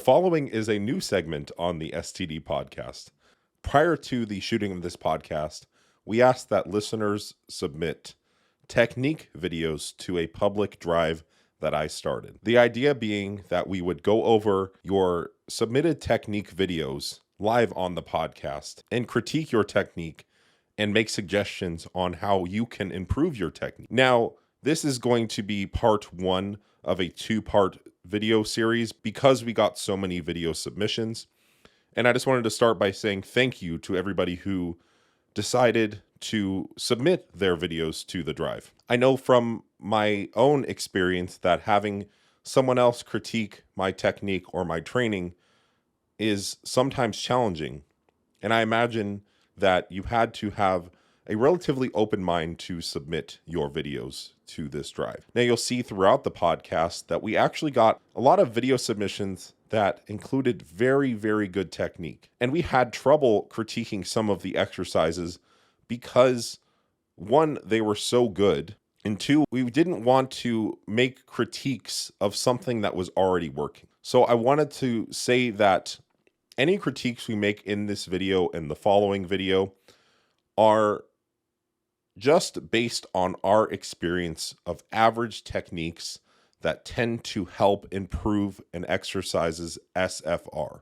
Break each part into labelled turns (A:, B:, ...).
A: following is a new segment on the STD podcast. Prior to the shooting of this podcast, we asked that listeners submit technique videos to a public drive that I started. The idea being that we would go over your submitted technique videos live on the podcast and critique your technique and make suggestions on how you can improve your technique. Now, this is going to be part one of a two-part video series because we got so many video submissions. And I just wanted to start by saying thank you to everybody who decided to submit their videos to the drive. I know from my own experience that having someone else critique my technique or my training is sometimes challenging. And I imagine that you had to have a relatively open mind to submit your videos to this drive. Now you'll see throughout the podcast that we actually got a lot of video submissions that included very, very good technique. And we had trouble critiquing some of the exercises because one, they were so good, and two, we didn't want to make critiques of something that was already working. So I wanted to say that any critiques we make in this video and the following video are just based on our experience of average techniques that tend to help improve an exercise's SFR.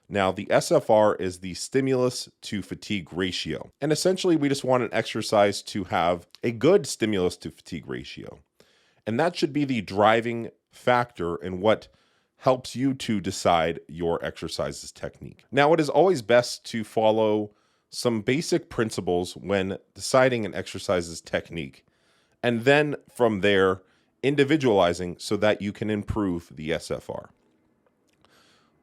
A: Now, the SFR is the stimulus to fatigue ratio. And essentially, we just want an exercise to have a good stimulus to fatigue ratio. And that should be the driving factor in what helps you to decide your exercise's technique. Now, it is always best to follow some basic principles when deciding an exercise's technique, and then from there, individualizing so that you can improve the SFR.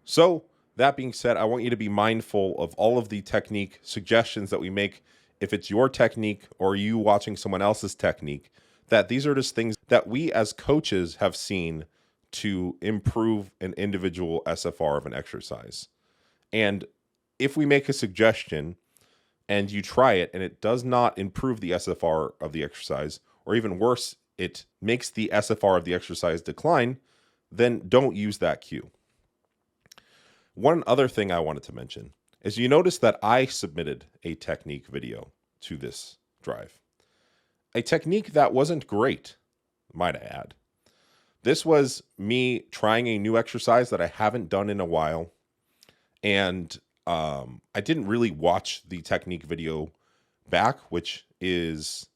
A: So, that being said, I want you to be mindful of all of the technique suggestions that we make. If it's your technique or you watching someone else's technique, that these are just things that we as coaches have seen to improve an individual SFR of an exercise. And if we make a suggestion and you try it and it does not improve the SFR of the exercise, or even worse, it makes the SFR of the exercise decline, then don't use that cue. One other thing I wanted to mention is you notice that I submitted a technique video to this drive. A technique that wasn't great, might I add. This was me trying a new exercise that I haven't done in a while, and I didn't really watch the technique video back, which is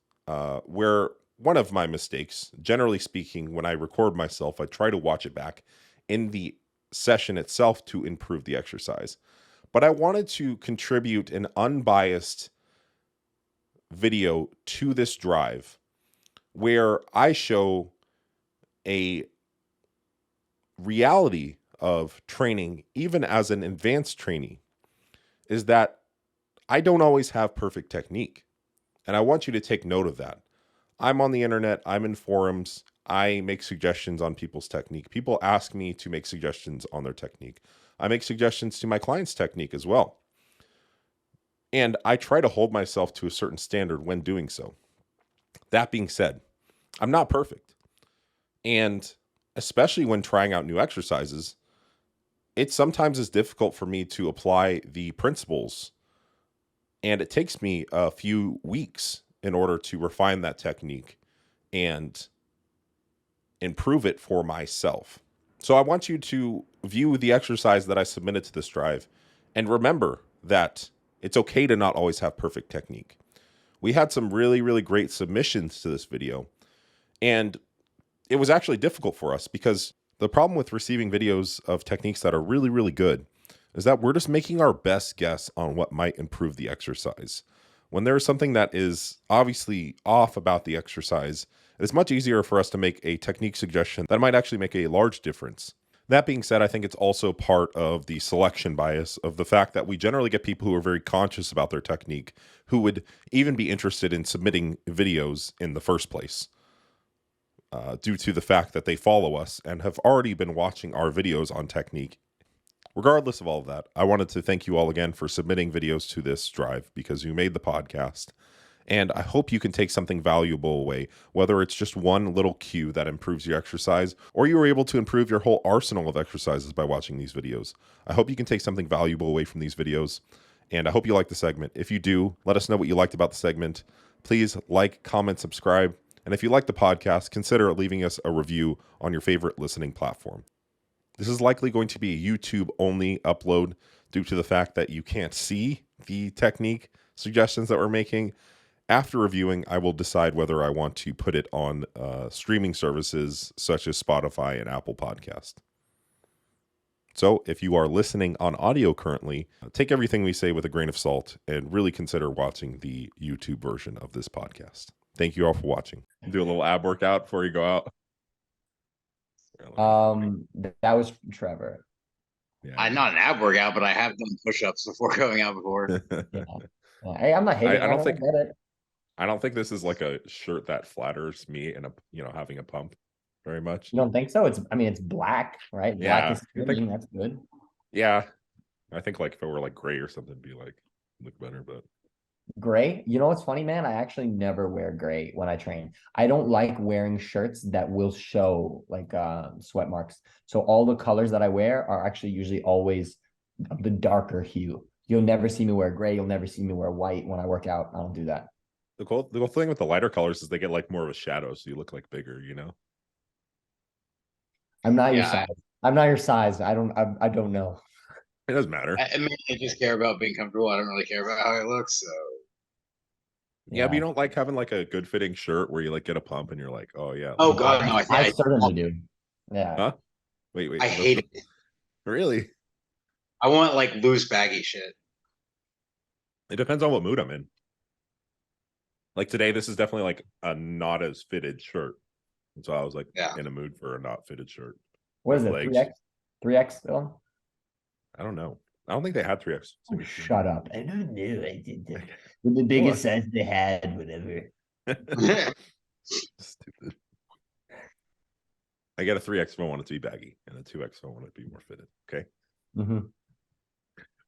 A: where one of my mistakes. Generally speaking, when I record myself, I try to watch it back in the session itself to improve the exercise. But I wanted to contribute an unbiased video to this drive where I show a reality of training, even as an advanced trainee, is that I don't always have perfect technique. And I want you to take note of that. I'm on the internet, I'm in forums, I make suggestions on people's technique. People ask me to make suggestions on their technique. I make suggestions to my clients' technique as well. And I try to hold myself to a certain standard when doing so. That being said, I'm not perfect. And especially when trying out new exercises, it sometimes is difficult for me to apply the principles. And it takes me a few weeks in order to refine that technique and improve it for myself. So I want you to view the exercise that I submitted to this drive and remember that it's okay to not always have perfect technique. We had some really, really great submissions to this video, and it was actually difficult for us because the problem with receiving videos of techniques that are really, really good is that we're just making our best guess on what might improve the exercise. When there is something that is obviously off about the exercise, it's much easier for us to make a technique suggestion that might actually make a large difference. That being said, I think it's also part of the selection bias of the fact that we generally get people who are very conscious about their technique, who would even be interested in submitting videos in the first place, due to the fact that they follow us and have already been watching our videos on technique. Regardless of all of that, I wanted to thank you all again for submitting videos to this drive because you made the podcast. And I hope you can take something valuable away, whether it's just one little cue that improves your exercise, or you were able to improve your whole arsenal of exercises by watching these videos. I hope you can take something valuable away from these videos, and I hope you like the segment. If you do, let us know what you liked about the segment. Please like, comment, subscribe, and if you like the podcast, consider leaving us a review on your favorite listening platform. This is likely going to be a YouTube-only upload due to the fact that you can't see the technique suggestions that we're making. After reviewing, I will decide whether I want to put it on streaming services such as Spotify and Apple Podcast. So if you are listening on audio currently, take everything we say with a grain of salt and really consider watching the YouTube version of this podcast. Thank you all for watching. Do a little ab workout before you go out.
B: That was from Trevor.
A: Yeah.
C: I'm not an ab workout, but I have done push-ups before going out before.
B: Yeah. Hey, I'm not hating.
A: I don't think
B: get it.
A: I don't think this is like a shirt that flatters me and having a pump very much.
B: You don't think so? It's black, right? Black is fitting. That's good.
A: Yeah. I think like if it were like gray or something, it'd be like look better, but
B: gray. You know what's funny, man? I actually never wear gray when I train. I don't like wearing shirts that will show like sweat marks. So all the colors that I wear are actually usually always the darker hue. You'll never see me wear gray. You'll never see me wear white when I work out. I don't do that.
A: The cool thing with the lighter colors is they get like more of a shadow, so you look like bigger,
B: I'm not your size. I'm not your size. I don't know.
A: It doesn't matter.
C: I mean, I just care about being comfortable. I don't really care about how it looks. So
A: yeah, but you don't like having like a good fitting shirt where you like get a pump and you're like, oh yeah.
C: Oh god, no!
B: I certainly do. Yeah.
A: Huh? Wait.
C: I hate it.
A: Really?
C: I want like loose baggy shit.
A: It depends on what mood I'm in. Like today, this is definitely like a not as fitted shirt. And so I was like in a mood for a not fitted shirt.
B: What is it? 3X? 3X still?
A: I don't know. I don't think they had 3X.
B: Oh, shut up. I don't know. I did the biggest size they had, whatever.
A: Stupid. I get a 3X if I want it to be baggy, and a 2X if I want it to be more fitted. Okay.
B: Mm-hmm.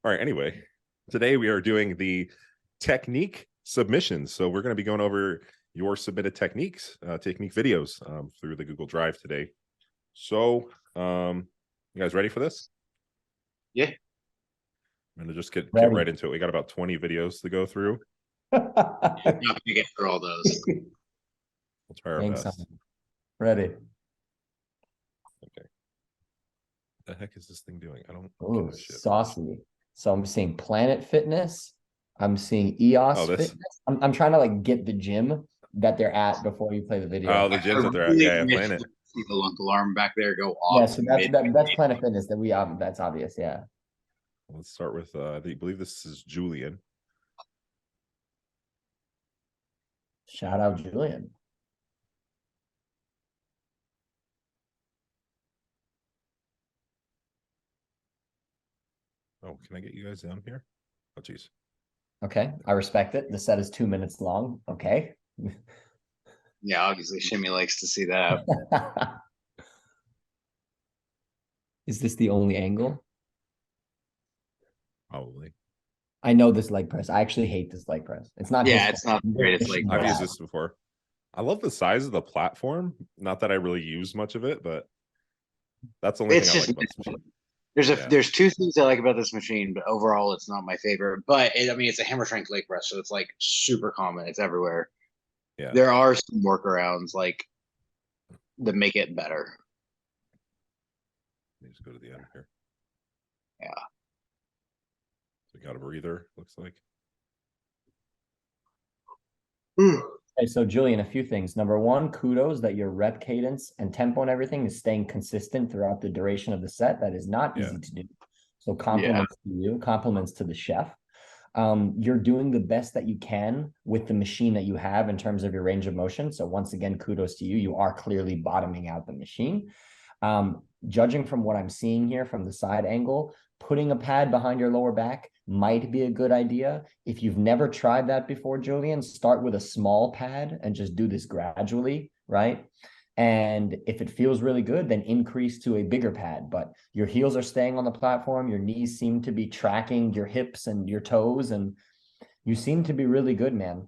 A: All right. Anyway, today we are doing the technique submissions. So we're going to be going over your submitted technique videos through the Google Drive today. So, you guys ready for this?
C: Yeah.
A: I'm gonna just get right into it. We got about 20 videos to go through.
C: Not gonna get through all those.
A: We'll try our best.
B: Ready.
A: Okay. What the heck is this thing doing? I don't.
B: Oh, saucy. So I'm seeing Planet Fitness. I'm seeing EOS Fitness. I'm trying to like get the gym that they're at before you play the video.
A: Oh, the gyms that they're at. Yeah, Planet.
C: See the lunk alarm back there go off.
B: Yeah, so that's Planet Fitness that we that's obvious. Yeah.
A: Let's start with I believe this is Julian.
B: Shout out Julian.
A: Oh, can I get you guys down here? Oh, geez.
B: Okay, I respect it. The set is 2 minutes long. Okay.
C: Yeah, obviously Shimmy likes to see that.
B: Is this the only angle?
A: Probably.
B: I know this leg press. I actually hate this leg press. It's not.
C: Yeah, it's not great. It's like
A: I've used this before. I love the size of the platform. Not that I really use much of it, but that's the only thing I like about this machine.
C: There's two things I like about this machine, but overall it's not my favorite. But I mean, it's a hammer strength leg press, so it's like super common. It's everywhere.
A: Yeah.
C: There are some workarounds like that make it better.
A: Let me just go to the end here.
C: Yeah.
A: So we got a breather, looks like.
B: Okay, so Julian, a few things. Number one, kudos that your rep cadence and tempo and everything is staying consistent throughout the duration of the set. That is not easy to do. So compliments to you, compliments to the chef. You're doing the best that you can with the machine that you have in terms of your range of motion. So once again, kudos to you. You are clearly bottoming out the machine. Judging from what I'm seeing here from the side angle, putting a pad behind your lower back might be a good idea. If you've never tried that before, Julian, start with a small pad and just do this gradually, right? And if it feels really good, then increase to a bigger pad. But your heels are staying on the platform. Your knees seem to be tracking your hips and your toes. And you seem to be really good, man.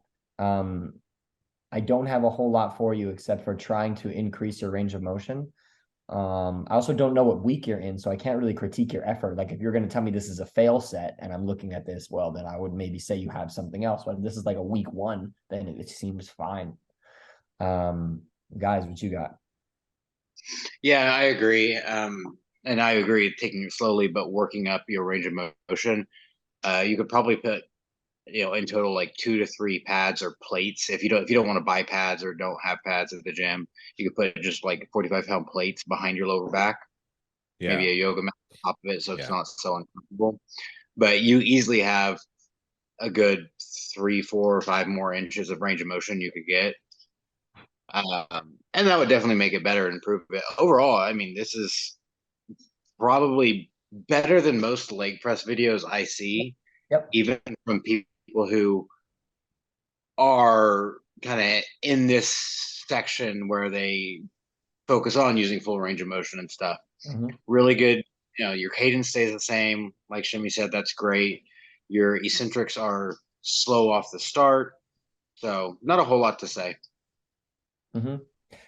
B: I don't have a whole lot for you except for trying to increase your range of motion. I also don't know what week you're in, so I can't really critique your effort. Like if you're going to tell me this is a fail set and I'm looking at this, well, then I would maybe say you have something else. But if this is like a week 1, then it seems fine. Guys, what you got?
C: Yeah, I agree. And I agree taking it slowly, but working up your range of motion. You could probably put, in total like 2 to 3 pads or plates. If you don't want to buy pads or don't have pads at the gym, you could put just like 45-pound plates behind your lower back. Maybe a yoga mat on top of it, so it's not so uncomfortable. But you easily have a good 3, 4, or 5 more inches of range of motion you could get. And that would definitely make it better and improve it. Overall, I mean, this is probably better than most leg press videos I see, even from people who are kind of in this section where they focus on using full range of motion and stuff. Really good. Your cadence stays the same. Like Shimmy said, that's great. Your eccentrics are slow off the start. So not a whole lot to say.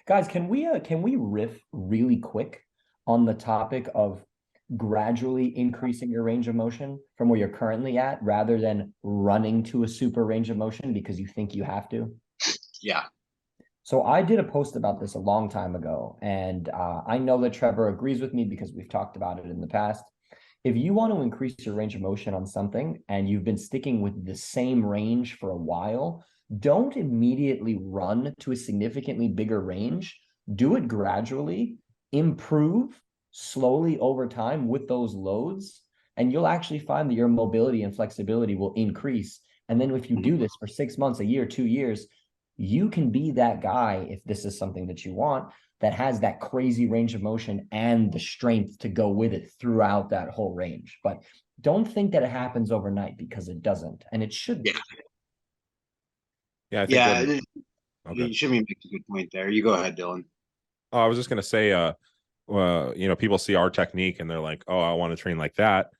B: Guys, can we riff really quick on the topic of gradually increasing your range of motion from where you're currently at rather than running to a super range of motion because you think you have to?
C: Yeah.
B: So I did a post about this a long time ago, and I know that Trevor agrees with me because we've talked about it in the past. If you want to increase your range of motion on something and you've been sticking with the same range for a while, don't immediately run to a significantly bigger range. Do it gradually, improve slowly over time with those loads, and you'll actually find that your mobility and flexibility will increase. And then if you do this for 6 months, a year, 2 years, you can be that guy, if this is something that you want, that has that crazy range of motion and the strength to go with it throughout that whole range. But don't think that it happens overnight, because it doesn't, and it shouldn't.
A: I think
C: Shimmy makes a good point there. You go ahead, Dylan.
A: Oh, I was just gonna say, people see our technique and they're like, "Oh, I want to train like that."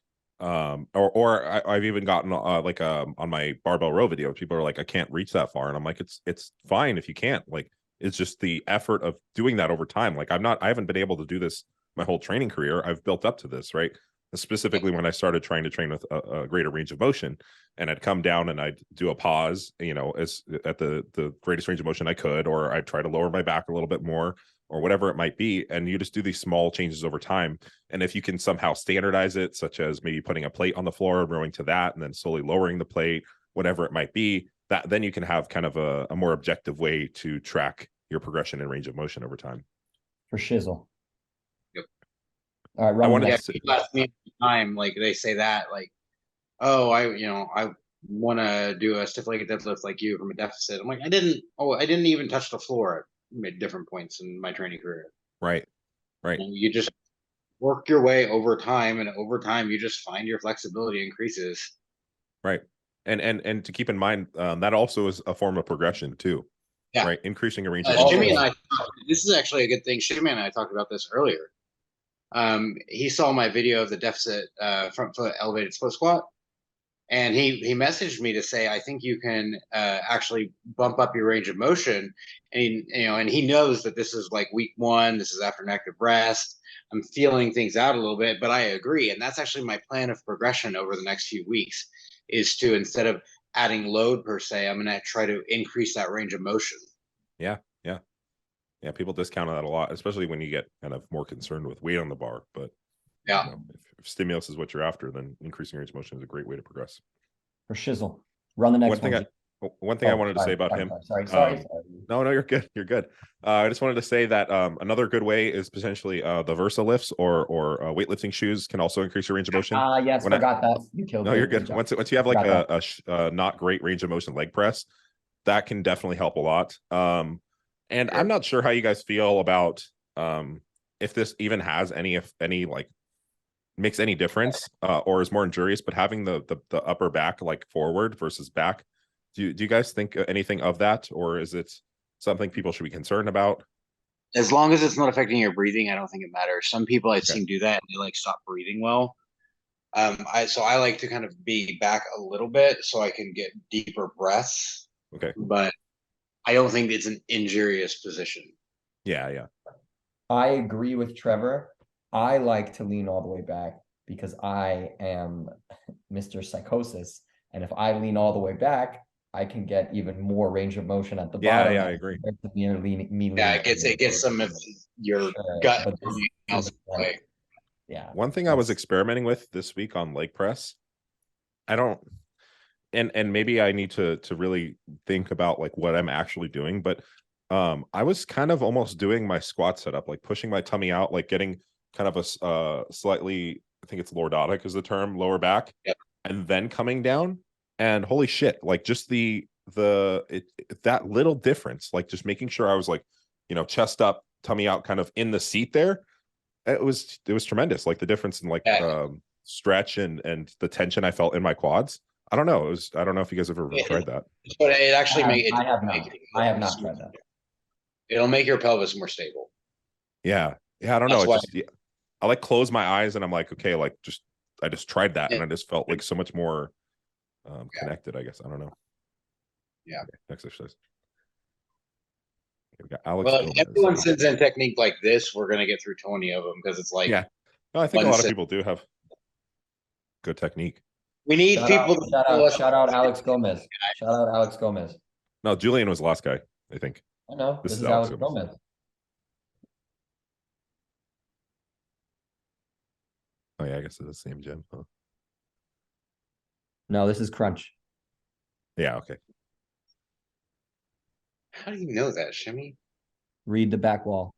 A: I've even gotten on my barbell row video, people are like, "I can't reach that far," and I'm like, "It's fine if you can't. Like, it's just the effort of doing that over time. Like, I haven't been able to do this my whole training career. I've built up to this, right? Specifically when I started trying to train with a greater range of motion, and I'd come down and I'd do a pause, as at the greatest range of motion I could, or I'd try to lower my back a little bit more, or whatever it might be. And you just do these small changes over time. And if you can somehow standardize it, such as maybe putting a plate on the floor, rowing to that, and then slowly lowering the plate, whatever it might be, that then you can have kind of a more objective way to track your progression and range of motion over time.
B: For shizzle.
C: Yep.
B: All right,
C: Ron. Time, like they say that, like, oh, I want to do a stiff legged deadlift like you from a deficit. I'm like, I didn't even touch the floor at different points in my training career.
A: Right.
C: And you just work your way over time, and over time you just find your flexibility increases.
A: Right. And to keep in mind, that also is a form of progression too.
C: Yeah.
A: Right. Increasing your range.
C: Shimmy and I, this is actually a good thing. Shimmy and I talked about this earlier. He saw my video of the deficit front foot elevated split squat, and he messaged me to say, I think you can actually bump up your range of motion. And he knows that this is like week 1, this is after an active rest. I'm feeling things out a little bit, but I agree. And that's actually my plan of progression over the next few weeks, is to, instead of adding load per se, I'm going to try to increase that range of motion.
A: Yeah, people discount that a lot, especially when you get kind of more concerned with weight on the bar. But if stimulus is what you're after, then increasing range of motion is a great way to progress.
B: For shizzle. Run the next one.
A: One thing I wanted to say about him.
B: Sorry.
A: No, you're good. You're good. I just wanted to say that another good way is potentially the Versa lifts or weightlifting shoes can also increase your range of motion.
B: Yes, forgot that. You killed
A: me. No, you're good. Once you have like a not great range of motion leg press, that can definitely help a lot. And I'm not sure how you guys feel about if this even has any like makes any difference or is more injurious, but having the upper back like forward versus back, do you guys think anything of that, or is it something people should be concerned about?
C: As long as it's not affecting your breathing, I don't think it matters. Some people I've seen do that and they like stop breathing well. I like to kind of be back a little bit so I can get deeper breaths.
A: Okay.
C: but I don't think it's an injurious position.
A: Yeah.
B: I agree with Trevor. I like to lean all the way back because I am Mr. Psychosis. And if I lean all the way back, I can get even more range of motion at the bottom.
A: Yeah, I agree.
C: Yeah, it gets some of your gut
B: but
C: else away.
B: Yeah.
A: One thing I was experimenting with this week on leg press, I don't, and maybe I need to really think about like what I'm actually doing, but I was kind of almost doing my squat setup, like pushing my tummy out, like getting kind of a slightly, I think it's lordotic is the term, lower back,
C: yep.
A: And then coming down, and holy shit, like just that little difference, like just making sure I was like, chest up, tummy out, kind of in the seat there. It was tremendous, like the difference in like stretch and the tension I felt in my quads. I don't know. I don't know if you guys have ever tried that.
C: But it actually
B: I have not tried that.
C: It'll make your pelvis more stable.
A: Yeah. I don't know. It just, I like close my eyes and I'm like, okay, like I just tried that and I just felt like so much more connected, I guess. I don't know.
C: Yeah.
A: Okay, next exercise. Okay, we got Alex.
C: Well, if everyone sends in technique like this, we're gonna get through 20 of them because it's like,
A: yeah. No, I think a lot of people do have good technique.
C: We need people.
B: Shout out Alex Gomez. Shout out Alex Gomez.
A: No, Julian was the last guy, I think.
B: I know. This is Alex Gomez.
A: Oh yeah, I guess it's the same gym, huh?
B: No, this is Crunch.
A: Yeah, okay.
C: How do you know that, Shimmy?
B: Read the back wall.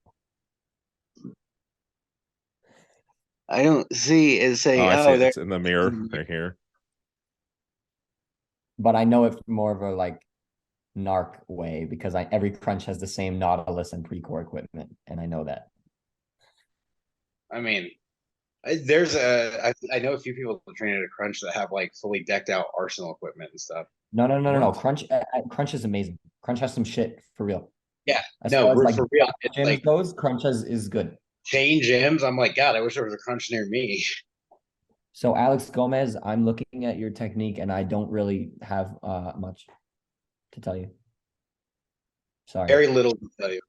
C: I don't see it say,
A: it's in the mirror right here.
B: But I know it more of a like narc way because every crunch has the same Nautilus and Precore equipment, and I know that.
C: I mean, I know a few people training at a crunch that have like fully decked out arsenal equipment and stuff.
B: No. Crunch is amazing. Crunch has some shit for real.
C: Yeah,
B: as for real.
C: Gyms like,
B: goes, Crunch is good.
C: Chain gyms, I'm like, God, I wish there was a crunch near me.
B: So Alex Gomez, I'm looking at your technique and I don't really have much to tell you. Sorry.
C: Very little to tell you.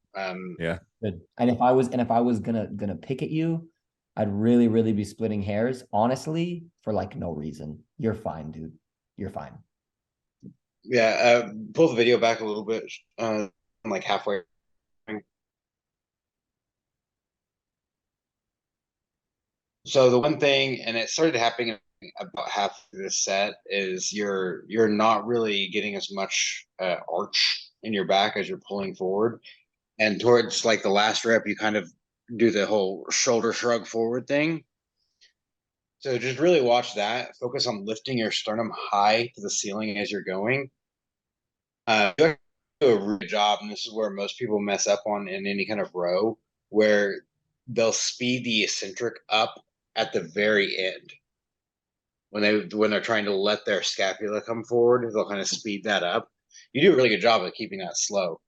A: Yeah.
B: Good. And if I was gonna pick at you, I'd really be splitting hairs, honestly, for like no reason. You're fine, dude. You're fine.
C: Yeah, pull the video back a little bit. I'm like halfway. So the one thing, and it started happening about half of this set, is you're not really getting as much arch in your back as you're pulling forward, and towards like the last rep, you kind of do the whole shoulder shrug forward thing. So just really watch that. Focus on lifting your sternum high to the ceiling as you're going. You do a really good job, and this is where most people mess up on in any kind of row, where they'll speed the eccentric up at the very end. When they're trying to let their scapula come forward, they'll kind of speed that up. You do a really good job of keeping that slow.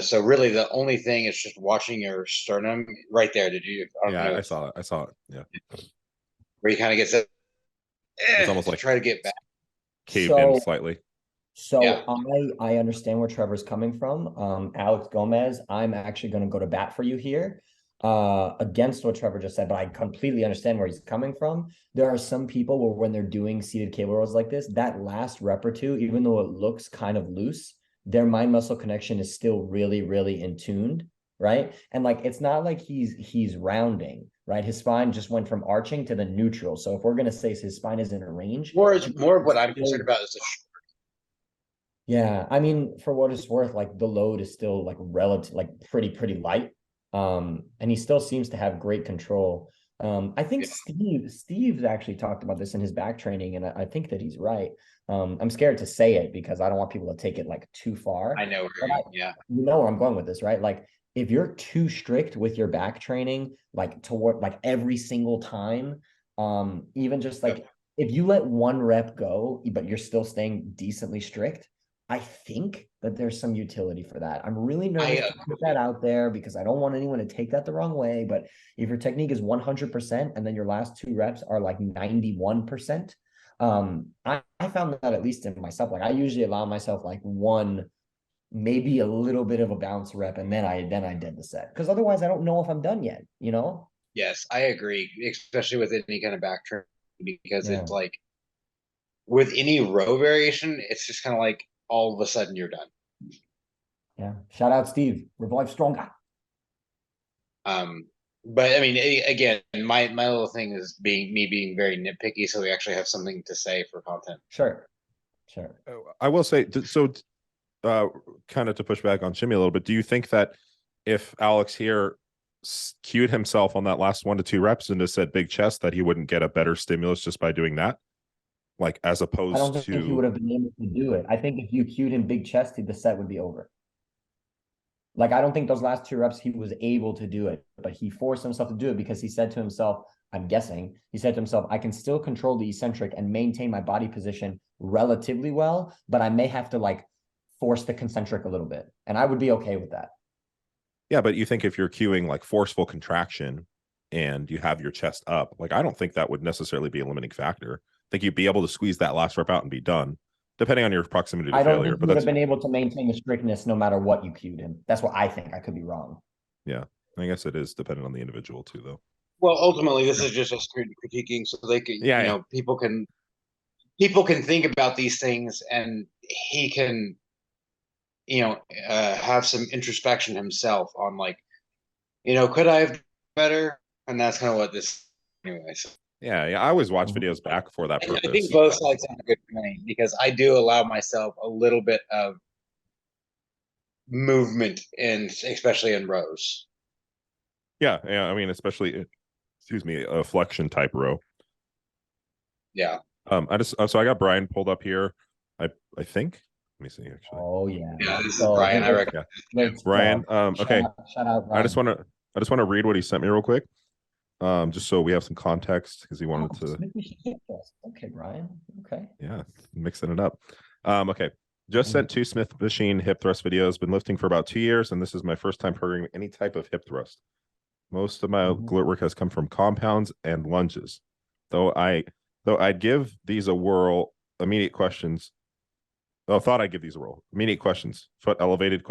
C: So really the only thing is just watching your sternum right there. Did you?
A: I saw it. Yeah.
C: Where you kind of get
A: it's almost like
C: try to get back.
A: Caved in slightly.
B: So yeah. I understand where Trevor's coming from. Alex Gomez, I'm actually going to go to bat for you here against what Trevor just said, but I completely understand where he's coming from. There are some people where when they're doing seated cable rows like this, that last rep or two, even though it looks kind of loose, their mind muscle connection is still really in tuned, right? And like it's not like he's rounding, right? His spine just went from arching to the neutral. So if we're gonna say his spine is in a range,
C: more of what I'm concerned about is the
B: yeah, I mean, for what it's worth, like the load is still like relative, like pretty light. And he still seems to have great control. I think Steve's actually talked about this in his back training, and I think that he's right. I'm scared to say it because I don't want people to take it like too far.
C: I know,
B: yeah. You know where I'm going with this, right? Like if you're too strict with your back training, like toward like every single time, even just like if you let one rep go, but you're still staying decently strict, I think that there's some utility for that. I'm really nervous to put that out there because I don't want anyone to take that the wrong way. But if your technique is 100% and then your last two reps are like 91%, I found that at least in myself, like I usually allow myself like one, maybe a little bit of a bounce rep, and then I did the set, because otherwise I don't know if I'm done yet, you know?
C: Yes, I agree, especially with any kind of back turn, because
B: Yeah.
C: it's like with any row variation, it's just kind of like all of a sudden you're done.
B: Yeah. Shout out Steve. Revive stronger.
C: But I mean, again, my little thing is being very nitpicky, so we actually have something to say for content.
B: Sure.
A: I will say, so kind of to push back on Shimmy a little bit, do you think that if Alex here cued himself on that last 1 to 2 reps and just said big chest, that he wouldn't get a better stimulus just by doing that? Like, as
B: I don't
A: opposed
B: think he would
A: to,
B: have been able to do it. I think if you cued him big chest, the set would be over. Like, I don't think those last 2 reps he was able to do it, but he forced himself to do it because he said to himself, I'm guessing, he said to himself, I can still control the eccentric and maintain my body position relatively well, but I may have to like force the concentric a little bit. And I would be okay with that.
A: yeah, but you think if you're cueing like forceful contraction and you have your chest up, like, I don't think that would necessarily be a limiting factor. I think you'd be able to squeeze that last rep out and be done, depending on your proximity to
B: I don't
A: failure.
B: think he
A: But
B: would
A: that's,
B: have been able to maintain the strictness no matter what you cued him. That's what I think. I could be wrong.
A: yeah, I guess it is dependent on the individual too, though.
C: Well, ultimately, this is just us critiquing, so they can,
A: Yeah,
C: you
A: yeah.
C: know, people can think about these things, and he can, have some introspection himself on like, could I have done better? And that's kind of what this, anyways.
A: Yeah, I always watch
B: Mhm.
A: videos back for that
C: I
A: purpose.
C: think both sides have a good point, because I do allow myself a little bit of movement, and especially in rows.
A: Yeah, I mean, especially, excuse me, a flexion type row.
C: Yeah.
A: So I got Brian pulled up here. I think. Let me see actually.
B: Oh yeah.
C: Yeah, this is
B: So
C: Brian. I reckon.
A: Yeah,
B: great
A: Brian.
B: stuff.
A: Okay.
B: Shout out
A: I
B: Brian.
A: just want to read what he sent me real quick. Just so we have some context, because he wanted to.
B: Okay, Brian. Okay.
A: Yeah, mixing it up. Okay. Just sent 2 Smith machine hip thrust videos. Been lifting for about 2 years, and this is my first time programming any type of hip thrust. Most of my glute work has come from compounds and lunges. Though I'd give these a whirl. Immediate questions. Oh, thought I'd give these a whirl. Immediate questions. Foot elevated ?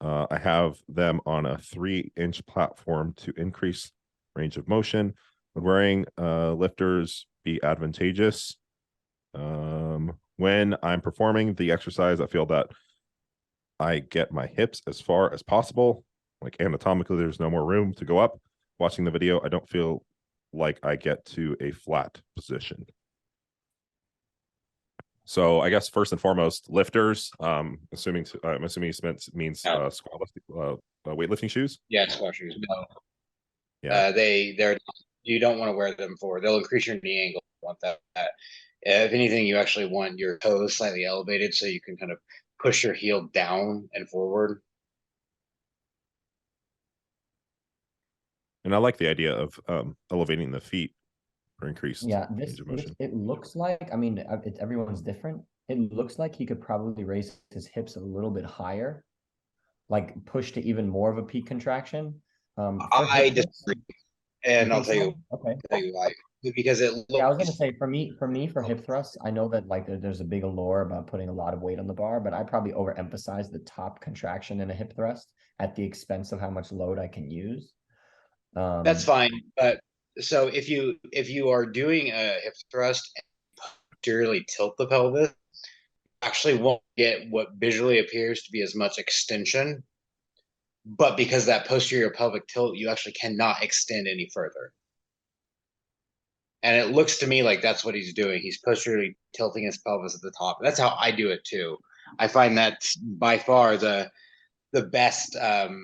A: I have them on a 3-inch platform to increase range of motion. Would wearing lifters be advantageous? When I'm performing the exercise, I feel that I get my hips as far as possible. Like, anatomically, there's no more room to go up. Watching the video, I don't feel like I get to a flat position. So I guess first and foremost, lifters. I'm assuming means squat weightlifting shoes.
C: Yeah, squat shoes. No.
A: Yeah.
C: They're you don't want to wear them they'll increase your knee angle. You want that. If anything, you actually want your toes slightly elevated so you can kind of push your heel down and forward.
A: And I like the idea of elevating the feet for increased range of motion.
B: It looks like, I mean, everyone's different. It looks like he could probably raise his hips a little bit higher, like push to even more of a peak contraction.
C: I disagree, and I'll tell you why. Because it looks.
B: Yeah, I was gonna say for me for hip thrusts, I know that like there's a big allure about putting a lot of weight on the bar, but I probably overemphasize the top contraction in a hip thrust at the expense of how much load I can use.
C: That's fine, but so if you are doing a hip thrust and posteriorly tilt the pelvis, actually won't get what visually appears to be as much extension, but because that posterior pelvic tilt, you actually cannot extend any further. And it looks to me like that's what he's doing. He's posteriorly tilting his pelvis at the top. That's how I do it too. I find that by far the best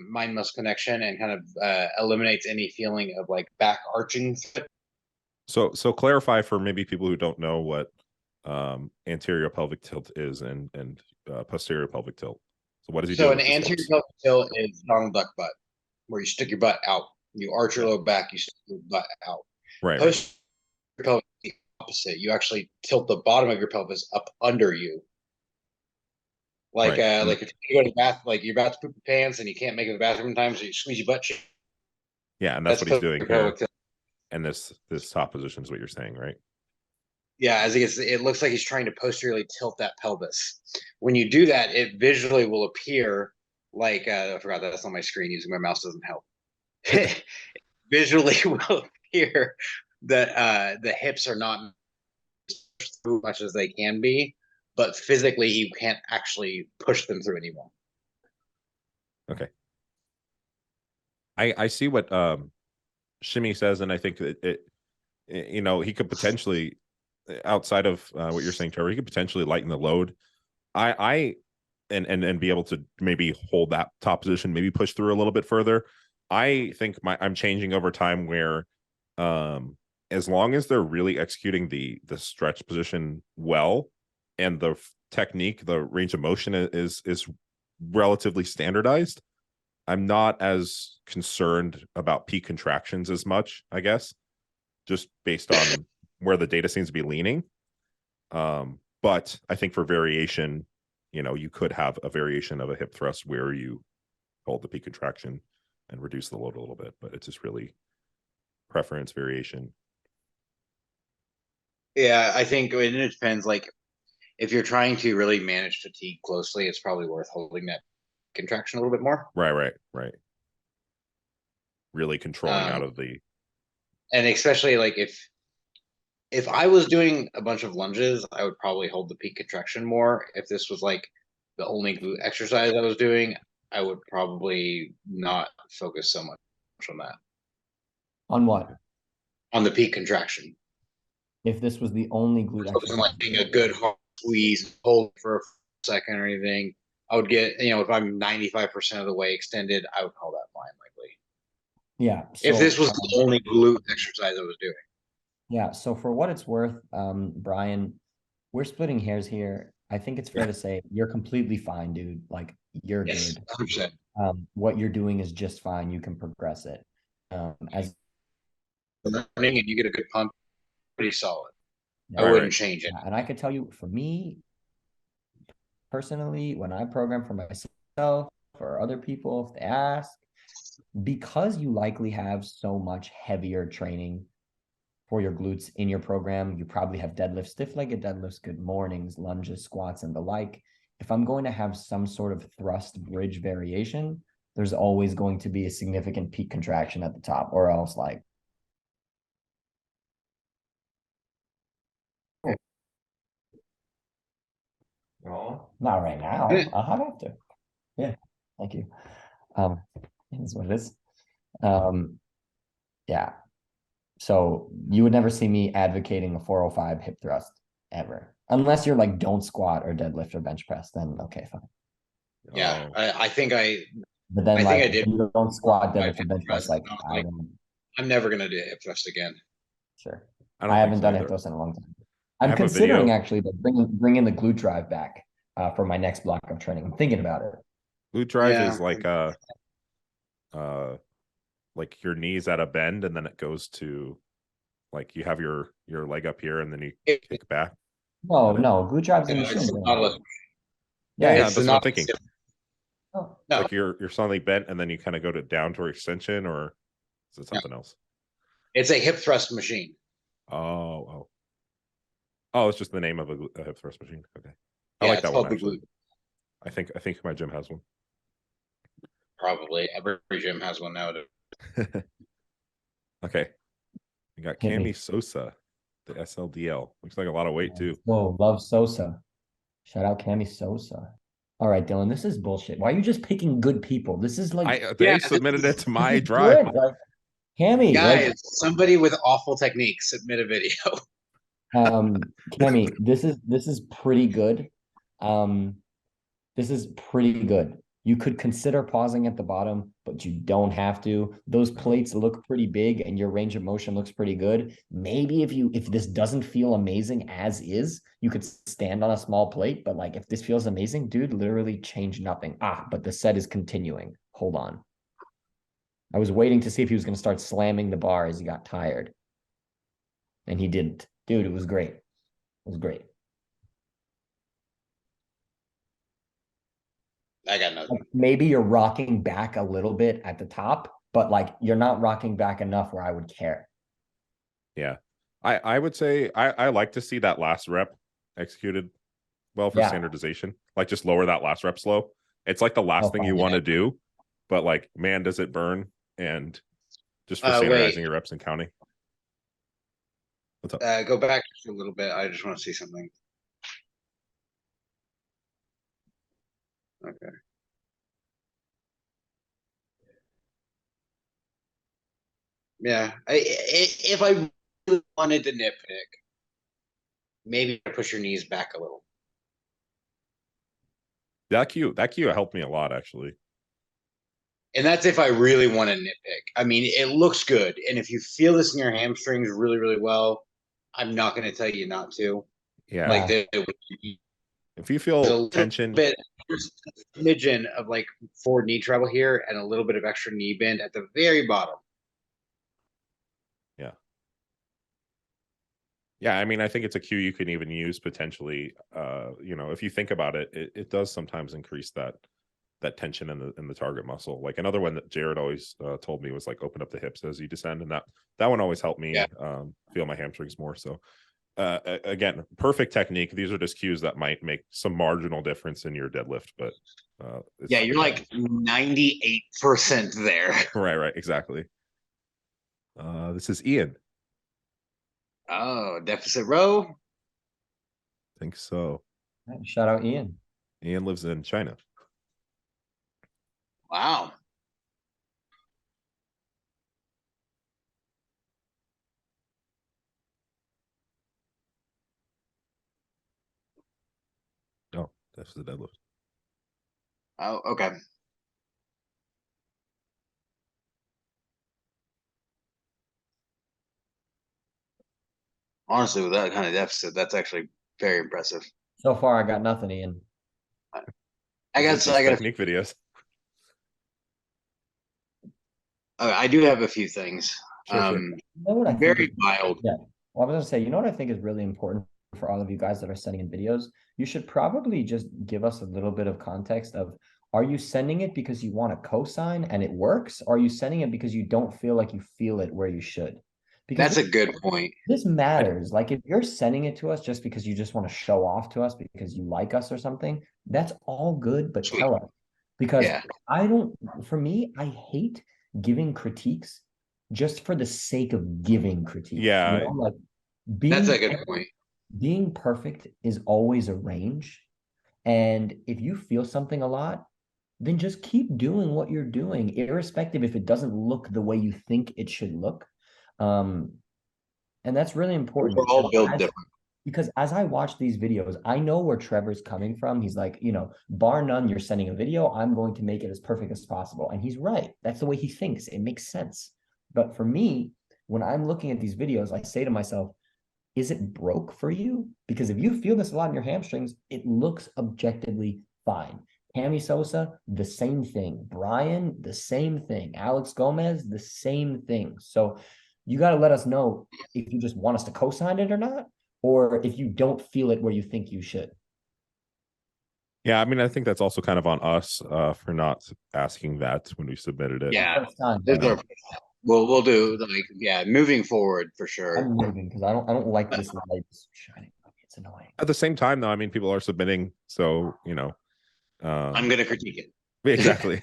C: mind muscle connection, and kind of eliminates any feeling of like back arching.
A: So clarify for maybe people who don't know what anterior pelvic tilt is and posterior pelvic tilt. So what does he do?
C: So an anterior pelvic tilt is Donald Duck butt, where you stick your butt out. You arch your lower back, you stick your butt out.
A: Right.
C: Posterior pelvic is the opposite. You actually tilt the bottom of your pelvis up under you. Like like if you go to the bath, like you're about to poop your pants and you can't make it to the bathroom in time, so you squeeze your butt.
A: Yeah, and that's what he's doing here. And this top position is what you're saying, right?
C: Yeah, as he gets, it looks like he's trying to posteriorly tilt that pelvis. When you do that, it visually will appear like I forgot that's on my screen. Using my mouse doesn't help. Visually will appear that the hips are not through much as they can be, but physically you can't actually push them through anymore.
A: Okay. I see what Shimmy says, and I think that you know, he could potentially, outside of what you're saying, Trevor, he could potentially lighten the load. And be able to maybe hold that top position, maybe push through a little bit further. I think I'm changing over time where as long as they're really executing the stretch position well, and the technique, the range of motion is relatively standardized, I'm not as concerned about peak contractions as much, I guess, just based on where the data seems to be leaning. But I think for variation, you know, you could have a variation of a hip thrust where you hold the peak contraction and reduce the load a little bit, but it's just really preference variation.
C: Yeah, I think it depends. Like, if you're trying to really manage fatigue closely, it's probably worth holding that contraction a little bit more.
A: Right. Really controlling out of the.
C: And especially like if I was doing a bunch of lunges, I would probably hold the peak contraction more. If this was like the only glute exercise I was doing, I would probably not focus so much on that.
B: On what?
C: On the peak contraction.
B: If this was the only glute
C: Focus on
B: exercise.
C: like a good hard squeeze, hold for a second or anything. I would get, you know, if I'm 95% of the way extended, I would call that fine likely.
B: Yeah.
C: If this was the only glute exercise I was doing.
B: Yeah. So for what it's worth, Brian, we're splitting hairs here. I think it's fair to say you're completely fine, dude. Like you're good.
C: 100%.
B: What you're doing is just fine. You can progress it. As
C: learning and you get a good pump, pretty solid.
B: yeah,
C: I wouldn't change it.
B: and I can tell you, for me personally, when I program for myself or other people, if they ask, because you likely have so much heavier training for your glutes in your program, you probably have deadlifts, stiff-legged deadlifts, good mornings, lunges, squats, and the like. If I'm going to have some sort of thrust bridge variation, there's always going to be a significant peak contraction at the top, or else like not right now. I'll have after. Yeah, thank you. That's what it is. Yeah. So you would never see me advocating a 405 hip thrust ever, unless you're like don't squat or deadlift or bench press. Then okay, fine.
C: Yeah, I think I.
B: But then
C: I
B: like
C: think I did.
B: you don't squat, deadlift, or bench press. Like I don't.
C: I'm never gonna do hip thrust again.
B: Sure.
A: I
B: haven't done
A: either.
B: hip thrust in a long time. I'm considering actually bringing the glute drive back for my next block of training. I'm thinking about it.
A: Glute drive is like like your knees at a bend, and then it goes to like you have your leg up here, and then you kick back.
B: No, glute drive's a machine.
A: Yeah, that's what I'm thinking.
B: Oh.
A: No. Like you're suddenly bent, and then you kind of go to downward extension, or is it something else?
C: It's a hip thrust machine.
A: Oh, it's just the name of a hip thrust machine. Okay, I like that one actually. I think my gym has one.
C: Probably every gym has one nowadays.
A: Okay, we got Cami Sosa, the SLDL. Looks like a lot of weight too.
B: Oh, love Sosa. Shout out Cami Sosa. All right, Dylan, this is bullshit. Why are you just picking good people? This is like
A: they submitted it to my drive.
B: Like, Cami,
C: guys, somebody with awful technique submit a video.
B: Cami, this is pretty good. This is pretty good. You could consider pausing at the bottom, but you don't have to. Those plates look pretty big and your range of motion looks pretty good. Maybe if this doesn't feel amazing as is, you could stand on a small plate, but like if this feels amazing, dude, literally change nothing. But the set is continuing. Hold on. I was waiting to see if he was going to start slamming the bar as he got tired. And he didn't. Dude, it was great. It was great.
C: I got nothing.
B: Like maybe you're rocking back a little bit at the top, but like you're not rocking back enough where I would care.
A: Yeah. I would say I like to see that last rep executed well for standardization. Like just lower that last rep slow. It's like the last thing you want to do, but like, man, does it burn? And just for standardizing your reps and counting.
C: What's up? Go back just a little bit. I just want to see something. Okay. Yeah, if I really wanted to nitpick, maybe push your knees back a little.
A: That cue helped me a lot, actually.
C: And that's if I really want to nitpick. I mean, it looks good, and if you feel this in your hamstrings really, really well, I'm not going to tell you not to.
A: Yeah,
C: like
A: if you feel tension,
C: there's a smidgen of like forward knee treble here, and a little bit of extra knee bend at the very bottom.
A: Yeah, I mean, I think it's a cue you can even use potentially. You know, if you think about it, it does sometimes increase that tension in the target muscle. Like another one that Jared always told me was like open up the hips as you descend, and that one always helped me feel my hamstrings more. So again, perfect technique. These are just cues that might make some marginal difference in your deadlift, but
C: yeah, you're like 98% there.
A: Right, exactly. This is Ian.
C: Oh, deficit row?
A: I think so.
B: Shout out Ian.
A: Ian lives in China.
C: Wow.
A: Oh, that's the deadlift.
C: Oh, okay. Honestly, with that kind of deficit, that's actually very impressive.
B: So far, I got nothing, Ian.
C: I got
A: technique videos.
C: I do have a few things.
A: Sure.
B: You know what I
C: very
B: think
C: mild.
B: Yeah. Well, I was gonna say, you know what I think is really important for all of you guys that are sending in videos? You should probably just give us a little bit of context of, are you sending it because you want to cosign and it works? Or are you sending it because you don't feel like you feel it where you should? Because
C: that's a good point.
B: This matters. Like if you're sending it to us just because you just want to show off to us because you like us or something, that's all good, but tell us. Because for me, I hate giving critiques just for the sake of giving critiques.
A: Yeah.
B: You know, like
C: that's a good point.
B: Being perfect is always a range. And if you feel something a lot, then just keep doing what you're doing, irrespective if it doesn't look the way you think it should look. And that's really important.
C: We're all built different.
B: Because as I watch these videos, I know where Trevor's coming from. He's like, you know, bar none, you're sending a video, I'm going to make it as perfect as possible. And he's right. That's the way he thinks. It makes sense. But for me, when I'm looking at these videos, I say to myself, is it broke for you? Because if you feel this a lot in your hamstrings, it looks objectively fine. Tammy Sosa, the same thing. Brian, the same thing. Alex Gomez, the same thing. So you got to let us know if you just want us to co-sign it or not, or if you don't feel it where you think you should.
A: Yeah, I mean, I think that's also kind of on us for not asking that when we submitted it.
C: Yeah, we'll do like moving forward for sure.
B: I'm moving because I don't like this light shining. It's annoying.
A: At the same time, though, I mean, people are submitting, so you know,
C: I'm gonna critique it.
A: Exactly.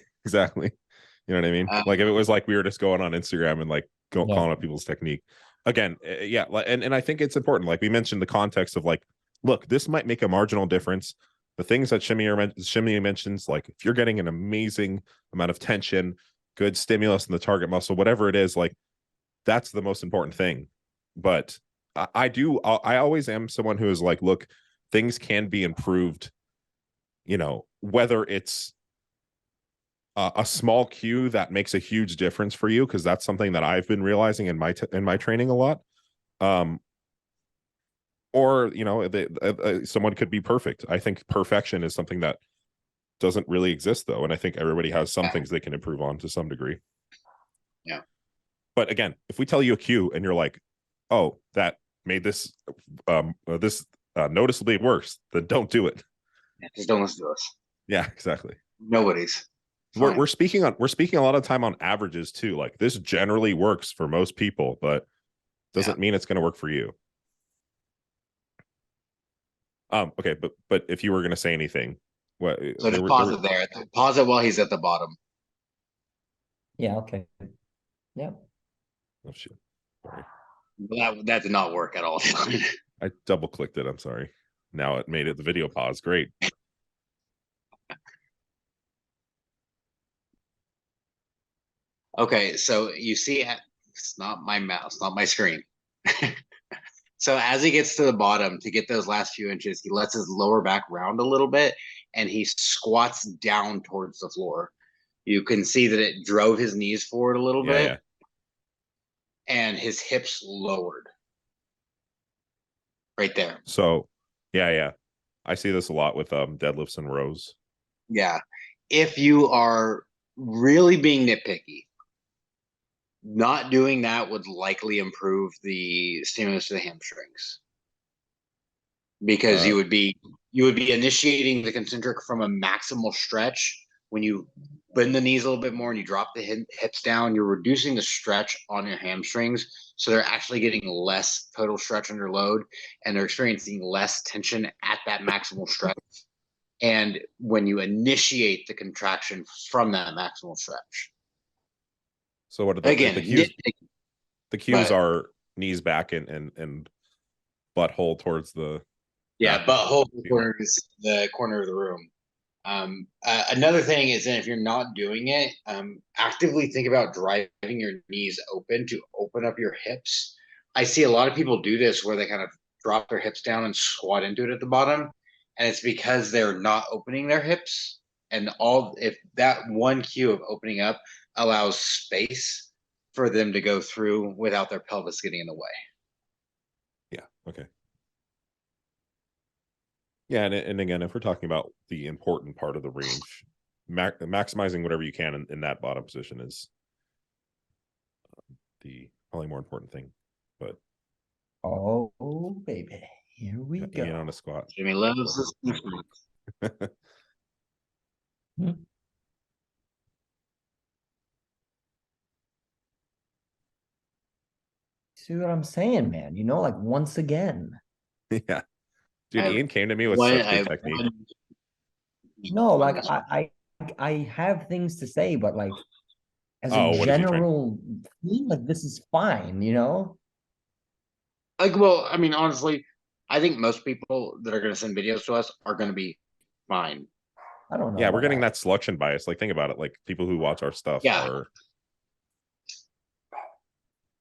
A: You know what I mean? Like if it was like we were just going on Instagram and like calling out people's technique. Again, yeah, and I think it's important. Like we mentioned, the context of like, look, this might make a marginal difference. The things that Shimmy mentions, like if you're getting an amazing amount of tension, good stimulus in the target muscle, whatever it is, like that's the most important thing. But I always am someone who is like, look, things can be improved. You know, whether it's a small cue that makes a huge difference for you, because that's something that I've been realizing in my training a lot. Or you know, someone could be perfect. I think perfection is something that doesn't really exist, though, and I think everybody has some things they can improve on to some degree.
C: Yeah.
A: But again, if we tell you a cue and you're like, "Oh, that made this noticeably worse," then don't do it.
C: Yeah, just don't listen to us.
A: Yeah, exactly.
C: Nobody's.
A: We're speaking a lot of time on averages too. Like this generally works for most people, but doesn't mean it's going to work for you. Okay, but if you were going to say anything, what?
C: So just pause it there. Pause it while he's at the bottom.
B: Yeah. Okay. Yep.
A: Oh shit! Sorry.
C: That did not work at all.
A: I double clicked it. I'm sorry. Now it made it the video pause. Great.
C: Okay, so you see, it's not my mouse, not my screen. So as he gets to the bottom to get those last few inches, he lets his lower back round a little bit and he squats down towards the floor. You can see that it drove his knees forward a little bit and his hips lowered right there.
A: So, yeah. I see this a lot with deadlifts and rows.
C: Yeah. If you are really being nitpicky, not doing that would likely improve the stimulus to the hamstrings because you would be initiating the concentric from a maximal stretch. When you bend the knees a little bit more and you drop the hips down, you're reducing the stretch on your hamstrings, so they're actually getting less total stretch under load and they're experiencing less tension at that maximal stretch. And when you initiate the contraction from that maximal stretch.
A: So what are the cues? The cues are knees back and butthole towards the
C: butthole towards the corner of the room. Another thing is that if you're not doing it, actively think about driving your knees open to open up your hips. I see a lot of people do this where they kind of drop their hips down and squat into it at the bottom, and it's because they're not opening their hips. And if that one cue of opening up allows space for them to go through without their pelvis getting in the way.
A: Yeah. Okay. Yeah, and again, if we're talking about the important part of the range, maximizing whatever you can in that bottom position is the probably more important thing. But
B: oh baby, here we go.
A: Ian on a squat.
C: Jimmy loves this.
B: See what I'm saying, man? You know, like once again.
A: Yeah. Dude, Ian came to me with such good technique.
B: No, like I have things to say, but like as a general thing, like this is fine, you know?
C: Like, well, I mean, honestly, I think most people that are going to send videos to us are going to be fine.
B: I don't know.
A: Yeah, we're getting that selection bias. Like, think about it. Like, people who watch our stuff are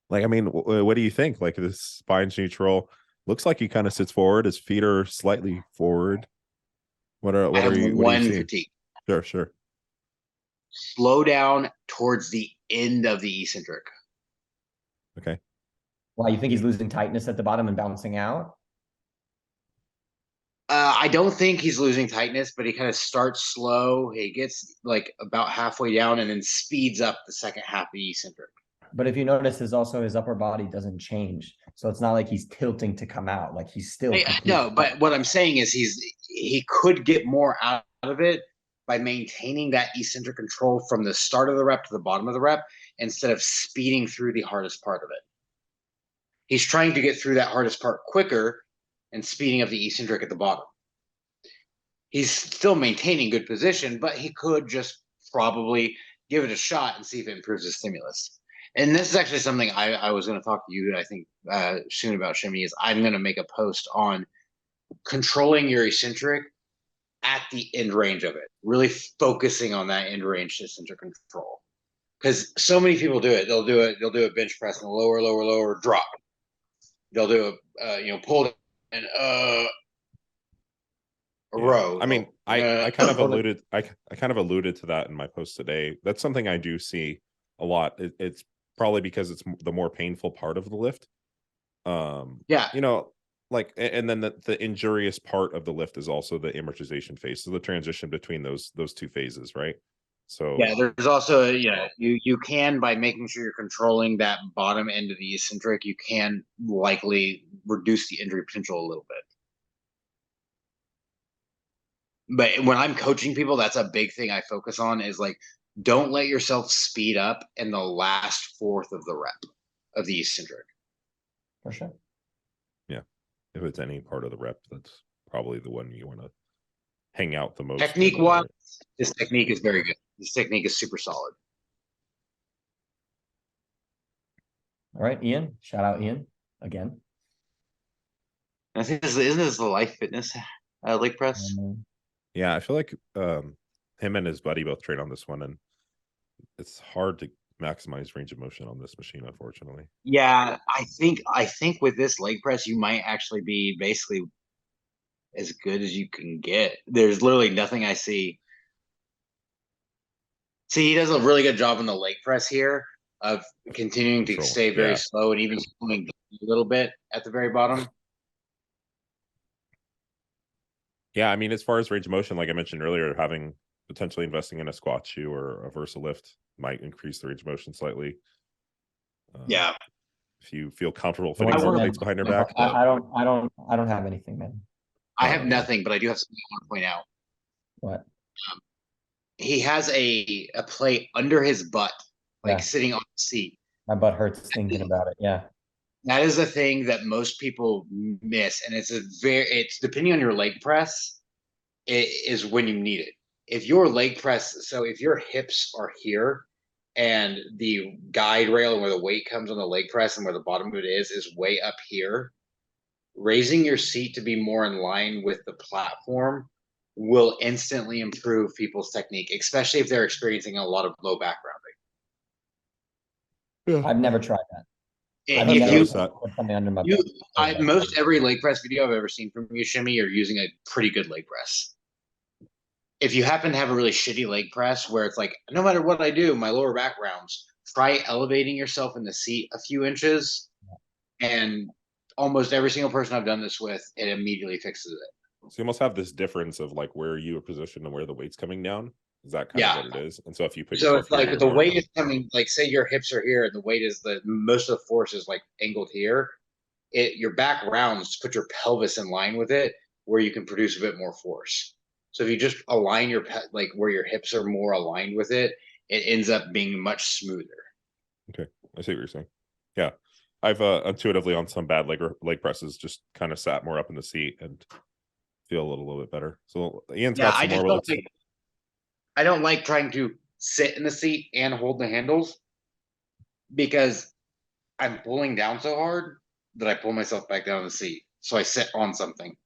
A: like, I mean, what do you think? Like, this spine's neutral. Looks like he kind of sits forward. His feet are slightly forward. What are you
C: critique.
A: Sure.
C: Slow down towards the end of the eccentric.
A: Okay.
B: Why, you think he's losing tightness at the bottom and bouncing out?
C: I don't think he's losing tightness, but he kind of starts slow. He gets like about halfway down and then speeds up the second half of the eccentric.
B: But if you notice, his upper body doesn't change. So it's not like he's tilting to come out. Like he's still
C: no, but what I'm saying is he could get more out of it by maintaining that eccentric control from the start of the rep to the bottom of the rep instead of speeding through the hardest part of it. He's trying to get through that hardest part quicker and speeding up the eccentric at the bottom. He's still maintaining good position, but he could just probably give it a shot and see if it improves his stimulus. And this is actually something I was going to talk to you, I think, soon about, Shimmy, is I'm going to make a post on controlling your eccentric at the end range of it, really focusing on that end range eccentric control. Because so many people do it. They'll do a bench press and lower, drop. They'll do a pull and a row.
A: I mean, I kind of alluded to that in my post today. That's something I do see a lot. It's probably because it's the more painful part of the lift. You know, like, and then the injurious part of the lift is also the amortization phase, so the transition between those two phases, right? So
C: yeah, there's also you can, by making sure you're controlling that bottom end of the eccentric, you can likely reduce the injury potential a little bit. But when I'm coaching people, that's a big thing I focus on, is like, don't let yourself speed up in the last fourth of the rep of the eccentric.
B: For sure.
A: Yeah. If it's any part of the rep, that's probably the one you want to hang out the most.
C: Technique wise, this technique is very good. This technique is super solid.
B: All right, Ian. Shout out Ian again.
C: I think isn't this the Life Fitness leg press?
A: Yeah, I feel like him and his buddy both train on this one, and it's hard to maximize range of motion on this machine, unfortunately.
C: Yeah, I think with this leg press, you might actually be basically as good as you can get. There's literally nothing I see. See, he does a really good job on the leg press here of continuing to stay very slow and even pulling a little bit at the very bottom.
A: Yeah, I mean, as far as range of motion, like I mentioned earlier, having potentially investing in a squat shoe or a VersaLift might increase the range of motion slightly.
C: Yeah.
A: If you feel comfortable putting more weights behind your back.
B: I don't have anything, man.
C: I have nothing, but I do have something I want to point out.
B: What?
C: He has a plate under his butt, like sitting on the seat.
B: My butt hurts thinking about it. Yeah.
C: That is a thing that most people miss, and it's depending on your leg press, it is when you need it. If your leg press, so if your hips are here and the guide rail and where the weight comes on the leg press and where the bottom of it is way up here, raising your seat to be more in line with the platform will instantly improve people's technique, especially if they're experiencing a lot of low back
B: rounding. Yeah. I've never tried that.
C: Most every leg press video I've ever seen from you, Shimmy, you're using a pretty good leg press. If you happen to have a really shitty leg press where it's like, no matter what I do, my lower back rounds, try elevating yourself in the seat a few inches, and almost every single person I've done this with, it immediately fixes it.
A: So you must have this difference of like where you are positioned and where the weight's coming down. Is that kind of what it is? And so if you put
C: it's like the weight is coming, like say your hips are here and the weight is most of the force is like angled here. Your back rounds put your pelvis in line with it where you can produce a bit more force. So if you just align your like where your hips are more aligned with it, it ends up being much smoother.
A: Okay, I see what you're saying. Yeah, I've intuitively on some bad leg presses just kind of sat more up in the seat and feel a little bit better. So Ian's got some more.
C: I don't like trying to sit in the seat and hold the handles because I'm pulling down so hard that I pull myself back down in the seat. So I sit on something.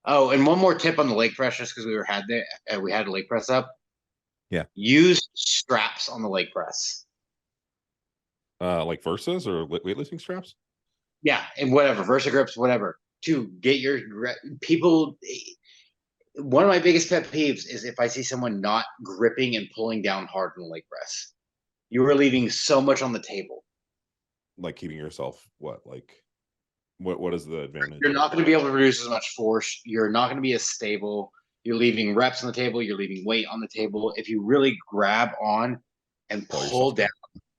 C: Oh, and one more tip on the leg press, just because we had a leg press up.
A: Yeah.
C: Use straps on the leg press.
A: Like Versas or weightlifting straps?
C: Yeah, and whatever, Versa grips, whatever. To get your people. One of my biggest pet peeves is if I see someone not gripping and pulling down hard on the leg press. You are leaving so much on the table.
A: Like keeping yourself what? Like what is the advantage?
C: You're not going to be able to produce as much force. You're not going to be as stable. You're leaving reps on the table. You're leaving weight on the table. If you really grab on and pull down,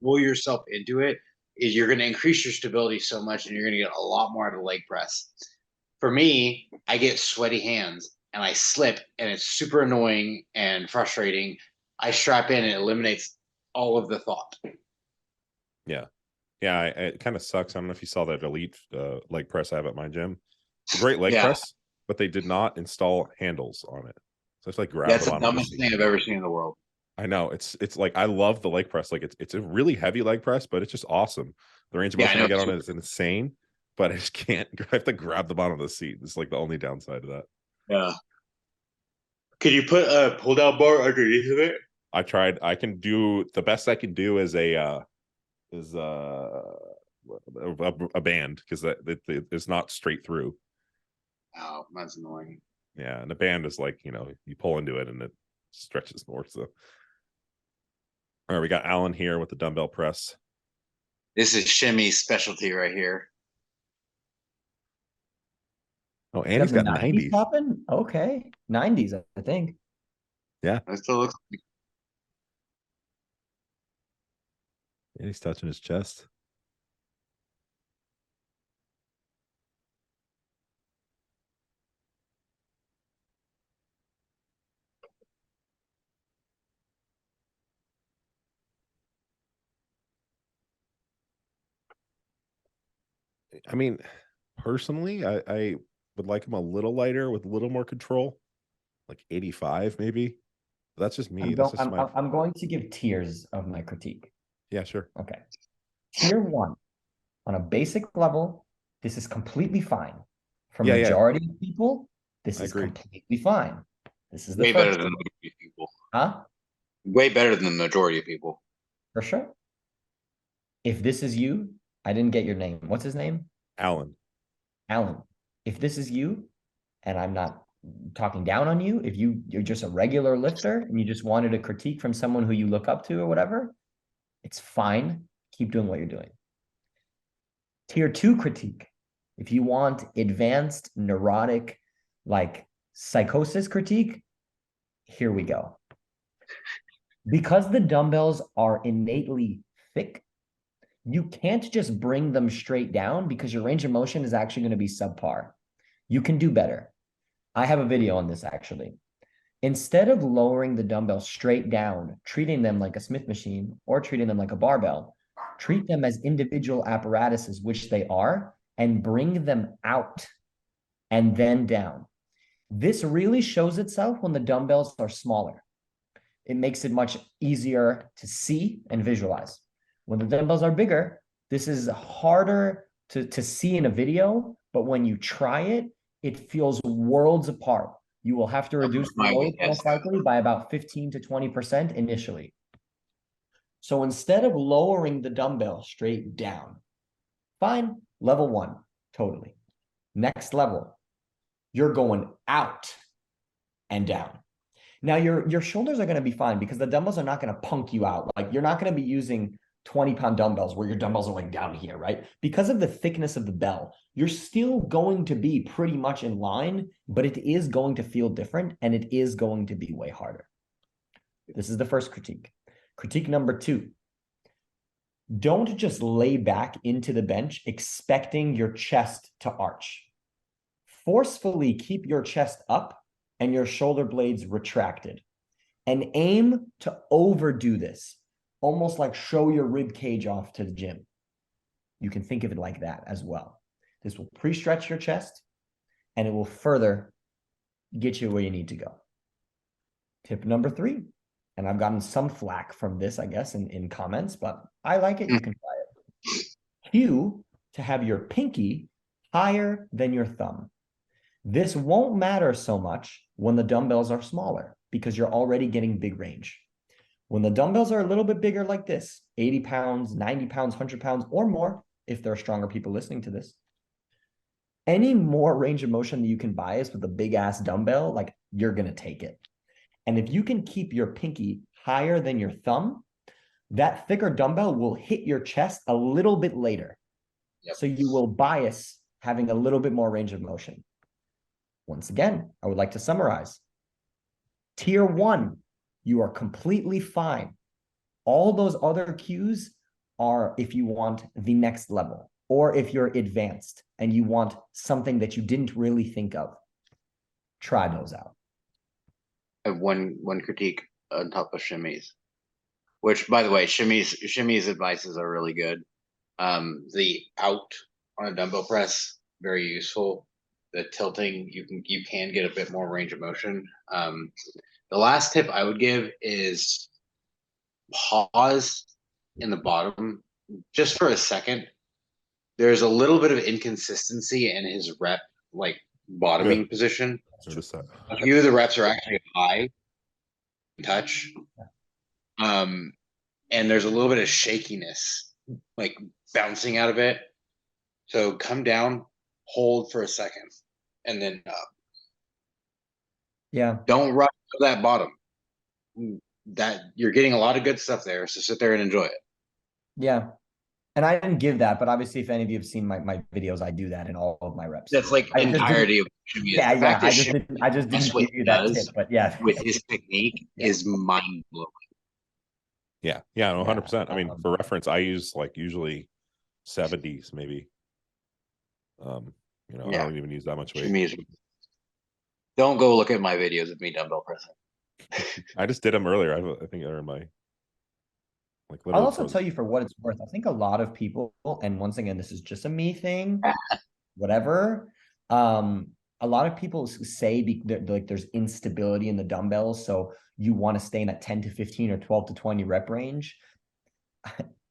C: pull yourself into it, you're going to increase your stability so much and you're going to get a lot more out of the leg press. For me, I get sweaty hands and I slip and it's super annoying and frustrating. I strap in and it eliminates all of the thought.
A: Yeah. Yeah, it kind of sucks. I don't know if you saw that elite leg press I have at my gym. It's a great leg press, but they did not install handles on it. So it's like
C: that's the dumbest thing I've ever seen in the world.
A: I know. It's like I love the leg press. Like it's a really heavy leg press, but it's just awesome. The range of motion I get on it is insane, but I just can't. I have to grab the bottom of the seat. It's like the only downside of that.
C: Yeah. Could you put a pull down bar underneath of it?
A: I tried. I can do the best I can do is a band because that it's not straight through.
C: Oh, that's annoying.
A: Yeah, and a band is like, you pull into it and it stretches more. So, all right, we got Alan here with the dumbbell press.
C: This is Shimmy's specialty right here.
A: Oh, and he's got 90s.
B: Popping? Okay, 90s, I think.
A: Yeah,
C: that still looks.
A: And he's touching his chest. I mean, personally, I would like him a little lighter with a little more control, like 85 maybe. That's just me. That's just my.
B: I'm going to give tiers of my critique.
A: Yeah, sure.
B: Okay. Tier 1, on a basic level, this is completely fine. For
A: Yeah,
B: majority of people, this
A: I
B: is
A: agree.
B: completely fine. This is the
C: Way better
B: first
C: than the
B: tier.
C: majority of people.
B: Huh?
C: Way better than the majority of people.
B: For sure. If this is you, I didn't get your name. What's his name?
A: Alan.
B: Alan. If this is you, and I'm not talking down on you, if you're just a regular lifter and you just wanted a critique from someone who you look up to or whatever, it's fine. Keep doing what you're doing. Tier 2 critique. If you want advanced neurotic, like psychosis critique, here we go. Because the dumbbells are innately thick, you can't just bring them straight down because your range of motion is actually going to be subpar. You can do better. I have a video on this actually. Instead of lowering the dumbbell straight down, treating them like a Smith machine or treating them like a barbell, treat them as individual apparatuses, which they are, and bring them out and then down. This really shows itself when the dumbbells are smaller. It makes it much easier to see and visualize. When the dumbbells are bigger, this is harder to see in a video, but when you try it, it feels worlds apart. You will have to reduce the load most likely by about 15 to 20% initially. So instead of lowering the dumbbell straight down, fine, level 1, totally. Next level, you're going out and down. Now your shoulders are going to be fine because the dumbbells are not going to punk you out. Like you're not going to be using 20-pound dumbbells where your dumbbells are like down here, right? Because of the thickness of the bell, you're still going to be pretty much in line, but it is going to feel different and it is going to be way harder. This is the first critique. Critique number 2. Don't just lay back into the bench expecting your chest to arch. Forcefully keep your chest up and your shoulder blades retracted. And aim to overdo this, almost like show your rib cage off to the gym. You can think of it like that as well. This will pre-stretch your chest and it will further get you where you need to go. Tip number 3, and I've gotten some flack from this, I guess, in comments, but I like it. You can try it. Cue to have your pinky higher than your thumb. This won't matter so much when the dumbbells are smaller because you're already getting big range. When the dumbbells are a little bit bigger like this, 80 pounds, 90 pounds, 100 pounds or more, if there are stronger people listening to this, any more range of motion that you can bias with a big ass dumbbell, like you're going to take it. And if you can keep your pinky higher than your thumb, that thicker dumbbell will hit your chest a little bit later. Yep. So you will bias having a little bit more range of motion. Once again, I would like to summarize. Tier 1, you are completely fine. All those other cues are if you want the next level or if you're advanced and you want something that you didn't really think of. Try those out.
C: I have one critique on top of Shimmy's, which, by the way, Shimmy's advices are really good. The out on a dumbbell press, very useful. The tilting, you can get a bit more range of motion. The last tip I would give is pause in the bottom just for a second. There's a little bit of inconsistency in his rep, like bottoming position. A few of the reps are actually high touch. And there's a little bit of shakiness, like bouncing out of it. So come down, hold for a second, and then up.
B: Yeah.
C: Don't rush to that bottom. That you're getting a lot of good stuff there, so sit there and enjoy it.
B: Yeah. And I didn't give that, but obviously if any of you have seen my videos, I do that in all of my reps.
C: That's like the entirety of Shimmy.
B: Yeah, yeah. I just didn't give you that tip, but yeah.
C: With his technique is mind blowing.
A: Yeah, yeah, no, 100%. I mean, for reference, I use like usually 70s, maybe. I don't even use that much weight.
C: Don't go look at my videos of me dumbbell pressing.
A: I just did them earlier. I think they're in my Like
B: I'll
A: literally
B: also tell you for what it's worth. I think a lot of people, and once again, this is just a me thing, whatever. A lot of people say like there's instability in the dumbbells, so you want to stay in that 10 to 15 or 12 to 20 rep range.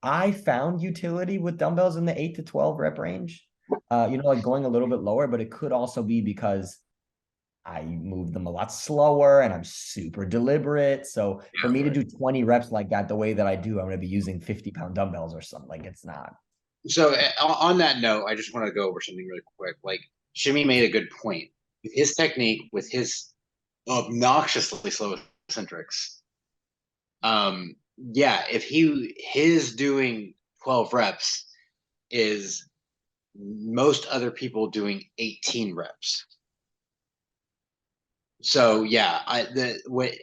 B: I found utility with dumbbells in the 8 to 12 rep range. Like going a little bit lower, but it could also be because I move them a lot slower and I'm super deliberate. So for me to do 20 reps like that, the way that I do, I'm going to be using 50-pound dumbbells or something. Like it's not.
C: So on that note, I just want to go over something really quick. Like Shimmy made a good point with his technique, with his obnoxiously slow eccentrics. Yeah, if his doing 12 reps is most other people doing 18 reps. So yeah,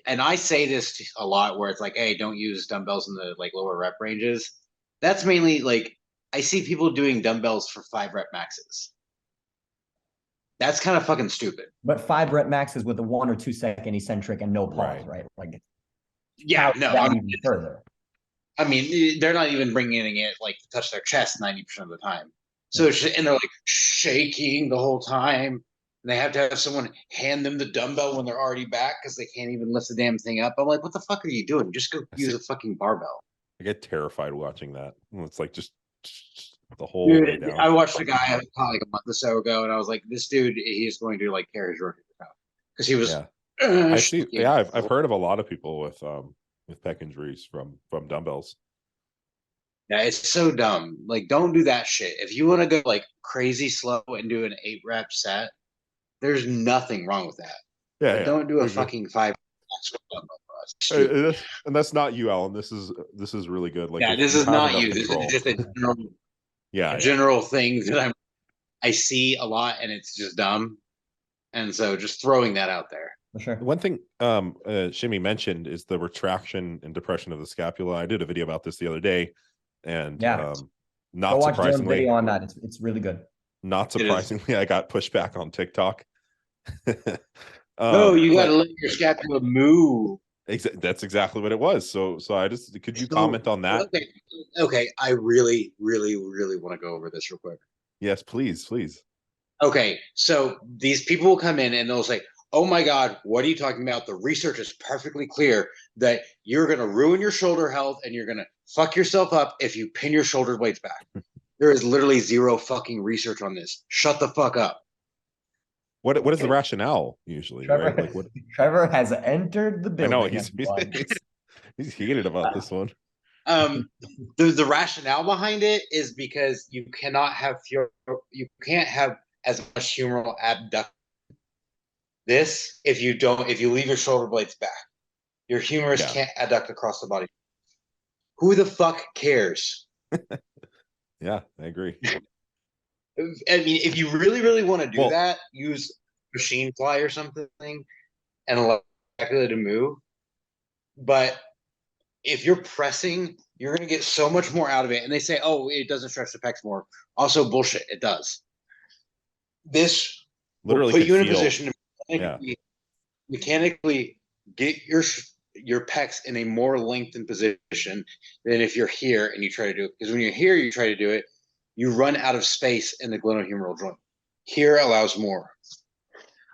C: and I say this a lot where it's like, hey, don't use dumbbells in the like lower rep ranges. That's mainly like I see people doing dumbbells for 5 rep maxes. That's kind of fucking stupid.
B: But 5 rep maxes with a 1 or 2 second eccentric and no pause, right? Like
C: yeah, no,
B: that even further.
C: I mean, they're not even bringing it like to touch their chest 90% of the time. So and they're like shaking the whole time. And they have to have someone hand them the dumbbell when they're already back because they can't even lift the damn thing up. I'm like, what the fuck are you doing? Just go use a fucking barbell.
A: I get terrified watching that. It's like just the whole way down.
C: I watched a guy like a month or so ago, and I was like, this dude, he's going to like tear his rotator cuff because he was.
A: I see. Yeah, I've heard of a lot of people with pec injuries from dumbbells.
C: Yeah, it's so dumb. Like, don't do that shit. If you want to go like crazy slow and do an 8 rep set, there's nothing wrong with that.
A: Yeah,
C: but don't do a fucking 5.
A: And that's not you, Alan. This is really good. Like,
C: yeah, this is not you.
A: Control.
C: This is just a general, general thing that I see a lot, and it's just dumb. And so, just throwing that out there.
B: For sure.
A: One thing Shimmy mentioned is the retraction and depression of the scapula. I did a video about this the other day, and not
B: go watch
A: surprisingly,
B: video on that. It's really good.
A: Not surprisingly, I got pushed back on TikTok.
C: No, you got to let your scapula move.
A: That's exactly what it was. So I just could you comment on that?
C: Okay. I really, really, really want to go over this real quick.
A: Yes, please.
C: Okay, so these people will come in and they'll say, oh my God, what are you talking about? The research is perfectly clear that you're going to ruin your shoulder health and you're going to fuck yourself up if you pin your shoulder blades back. There is literally zero fucking research on this. Shut the fuck up.
A: What is the rationale usually?
B: Trevor,
A: right? Like
B: Trevor has entered the building.
A: I know he's heated about this one.
C: The rationale behind it is because you can't have as much humeral abduction. This if you leave your shoulder blades back, your humerus can't adduct across the body. Who the fuck cares?
A: Yeah, I agree.
C: I mean, if you really, really want to do that, use machine fly or something and allow it to move. But if you're pressing, you're going to get so much more out of it. And they say, oh, it doesn't stretch the pecs more. Also, bullshit. It does. This literally will put you in a position to mechanically get your pecs in a more lengthened position than if you're here and you try to do it. Because when you're here, you try to do it, you run out of space in the glenohumeral joint. Here allows more.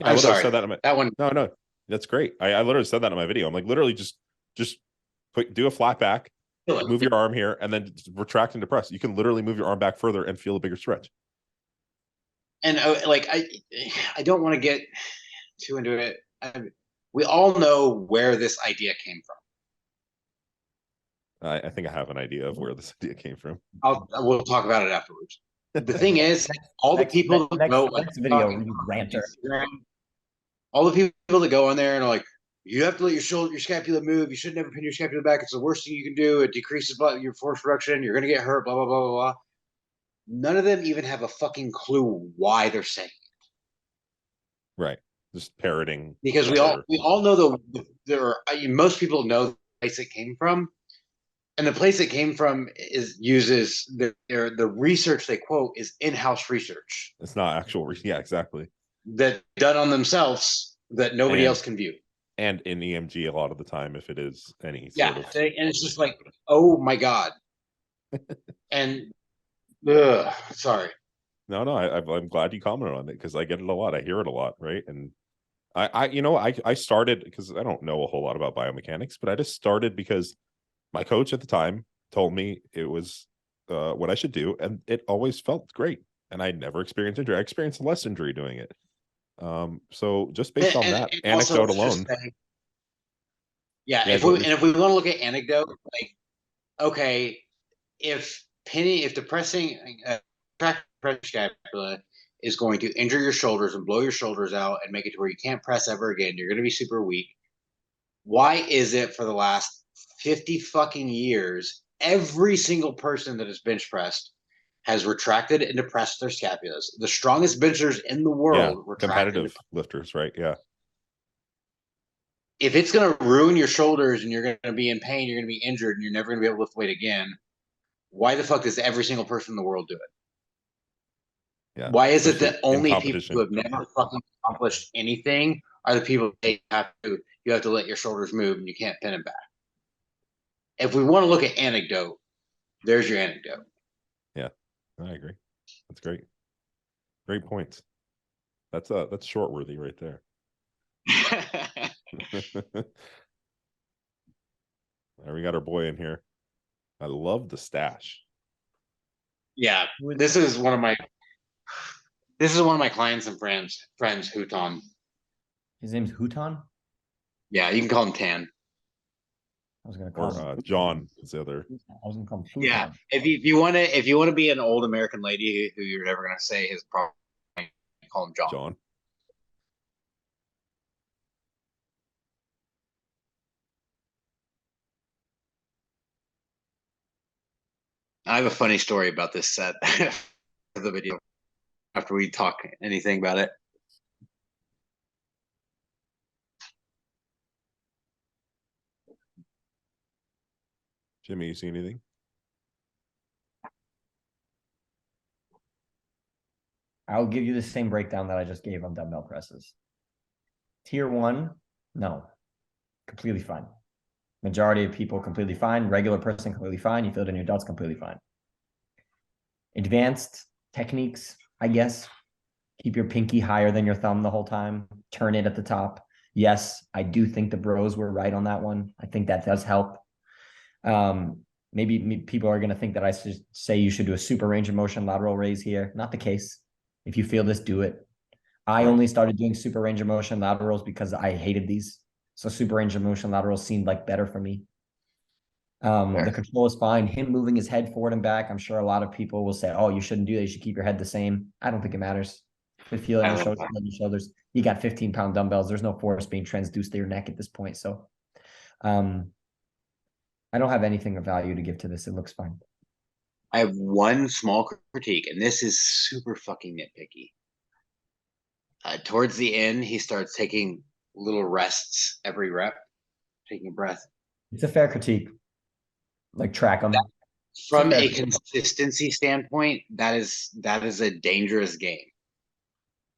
A: Yeah, I'm sorry. Said that one. No, that's great. I literally said that in my video. I'm like, literally just do a flat back, move your arm here, and then retract and depress. You can literally move your arm back further and feel a bigger stretch.
C: And I don't want to get too into it. We all know where this idea came from.
A: I think I have an idea of where this idea came from.
C: We'll talk about it afterwards. The thing is, all the people that go
B: next video, Banter.
C: All the people that go on there and are like, you have to let your scapula move. You should never pin your scapula back. It's the worst thing you can do. It decreases your force reduction. You're going to get hurt, blah, blah, blah, blah, blah. None of them even have a fucking clue why they're saying it.
A: Right. Just parroting.
C: Because we all know most people know the place it came from. And the place it came from uses the research they quote is in-house research.
A: It's not actual. Yeah, exactly.
C: That done on themselves that nobody else can view.
A: And in EMG a lot of the time, if it is any
C: Yeah,
A: sort of.
C: and it's just like, oh my god. And sorry.
A: No, I'm glad you commented on it because I get it a lot. I hear it a lot, right? And I started because I don't know a whole lot about biomechanics, but I just started because my coach at the time told me it was what I should do, and it always felt great. And I never experienced injury. I experienced less injury doing it. So just based on that
C: And also,
A: anecdote
C: it's just
A: alone,
C: saying, yeah.
A: yeah.
C: If we want to look at anecdote, like, okay, if depressing scapula is going to injure your shoulders and blow your shoulders out and make it to where you can't press ever again, you're going to be super weak. Why is it for the last 50 fucking years, every single person that has bench pressed has retracted and depressed their scapulas? The strongest benchers in the world retracted.
A: Competitive lifters, right? Yeah.
C: If it's going to ruin your shoulders and you're going to be in pain, you're going to be injured, and you're never going to be able to lift weight again, why the fuck does every single person in the world do it?
A: Yeah.
C: Why is it
A: Especially
C: that
A: in
C: only people
A: competition.
C: who have never fucking accomplished anything are the people that you have to let your shoulders move and you can't pin them back? If we want to look at anecdote, there's your anecdote.
A: Yeah, I agree. That's great. Great points. That's short worthy right there. There, we got our boy in here. I love the stash.
C: Yeah, this is one of my clients and friends, Houton.
B: His name's Houton?
C: Yeah, you can call him Tan.
B: I was gonna call him
A: John is the other.
B: I was gonna call him Houton.
C: Yeah, if you want to be an old American lady who you're never gonna say his problem, call him John.
A: John.
C: I have a funny story about this set of the video after we talk anything about it.
A: Jimmy, you see anything?
B: I'll give you the same breakdown that I just gave on dumbbell presses. Tier 1, no. Completely fine. Majority of people completely fine. Regular person completely fine. You feel it in your delts completely fine. Advanced techniques, I guess. Keep your pinky higher than your thumb the whole time. Turn it at the top. Yes, I do think the bros were right on that one. I think that does help. Maybe people are going to think that I should say you should do a super range of motion lateral raise here. Not the case. If you feel this, do it. I only started doing super range of motion laterals because I hated these. So super range of motion laterals seemed like better for me. The control is fine. Him moving his head forward and back, I'm sure a lot of people will say, oh, you shouldn't do that. You should keep your head the same. I don't think it matters. If you feel it in your shoulders, you got 15-pound dumbbells. There's no force being transduced to your neck at this point. So I don't have anything of value to give to this. It looks fine.
C: I have one small critique, and this is super fucking nitpicky. Towards the end, he starts taking little rests every rep, taking a breath.
B: It's a fair critique. Like track them.
C: From a consistency standpoint, that is a dangerous game.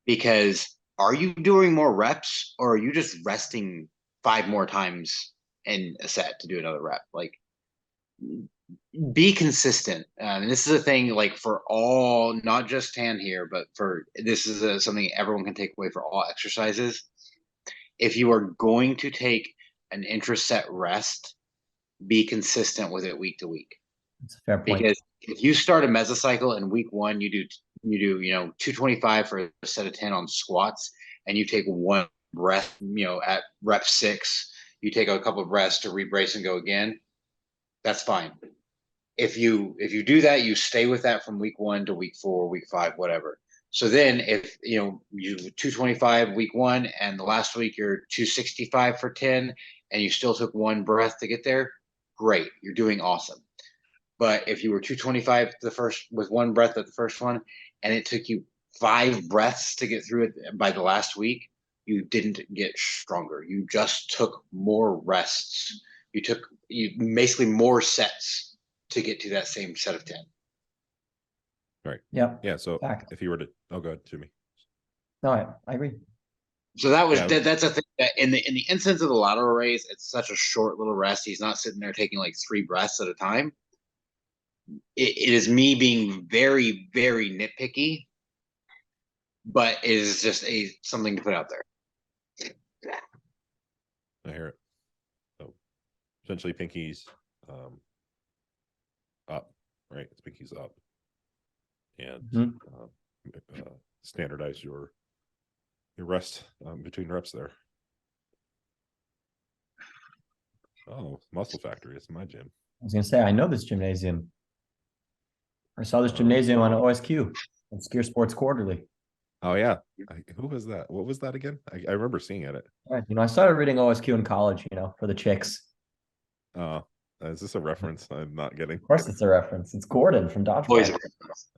C: Because are you doing more reps or are you just resting 5 more times in a set to do another rep? Like, be consistent. And this is a thing like for all, not just Tan here, but this is something everyone can take away for all exercises. If you are going to take an intra-set rest, be consistent with it week to week.
B: That's a fair point.
C: Because if you start a mesocycle in week 1, you do 225 for a set of 10 on squats, and you take one breath, at rep 6, you take a couple of breaths to rebrace and go again. That's fine. If you do that, you stay with that from week 1 to week 4, week 5, whatever. So then if you 225 week 1 and the last week you're 265 for 10 and you still took one breath to get there, great, you're doing awesome. But if you were 225 with one breath at the first one and it took you 5 breaths to get through it by the last week, you didn't get stronger. You just took more rests. You basically more sets to get to that same set of 10.
A: Right.
B: Yep.
A: Yeah. So if you were to, oh, go ahead, Jimmy.
B: No, I agree.
C: So that was
A: Yeah.
C: that's a thing that in the instance of the lateral raise, it's such a short little rest. He's not sitting there taking like 3 breaths at a time. It is me being very, very nitpicky, but it is just something to put out there.
A: I hear it. So essentially pinkies up, right? It's pinkies up. And standardize your rest between reps there. Oh, Muscle Factory. It's my gym.
B: I was gonna say, I know this gymnasium. I saw this gymnasium on OSQ on Skier Sports Quarterly.
A: Oh yeah, who was that? What was that again? I remember seeing it.
B: Right, I started reading OSQ in college, for the chicks.
A: Is this a reference I'm not getting?
B: Of course, it's a reference. It's Gordon from Dodgeball.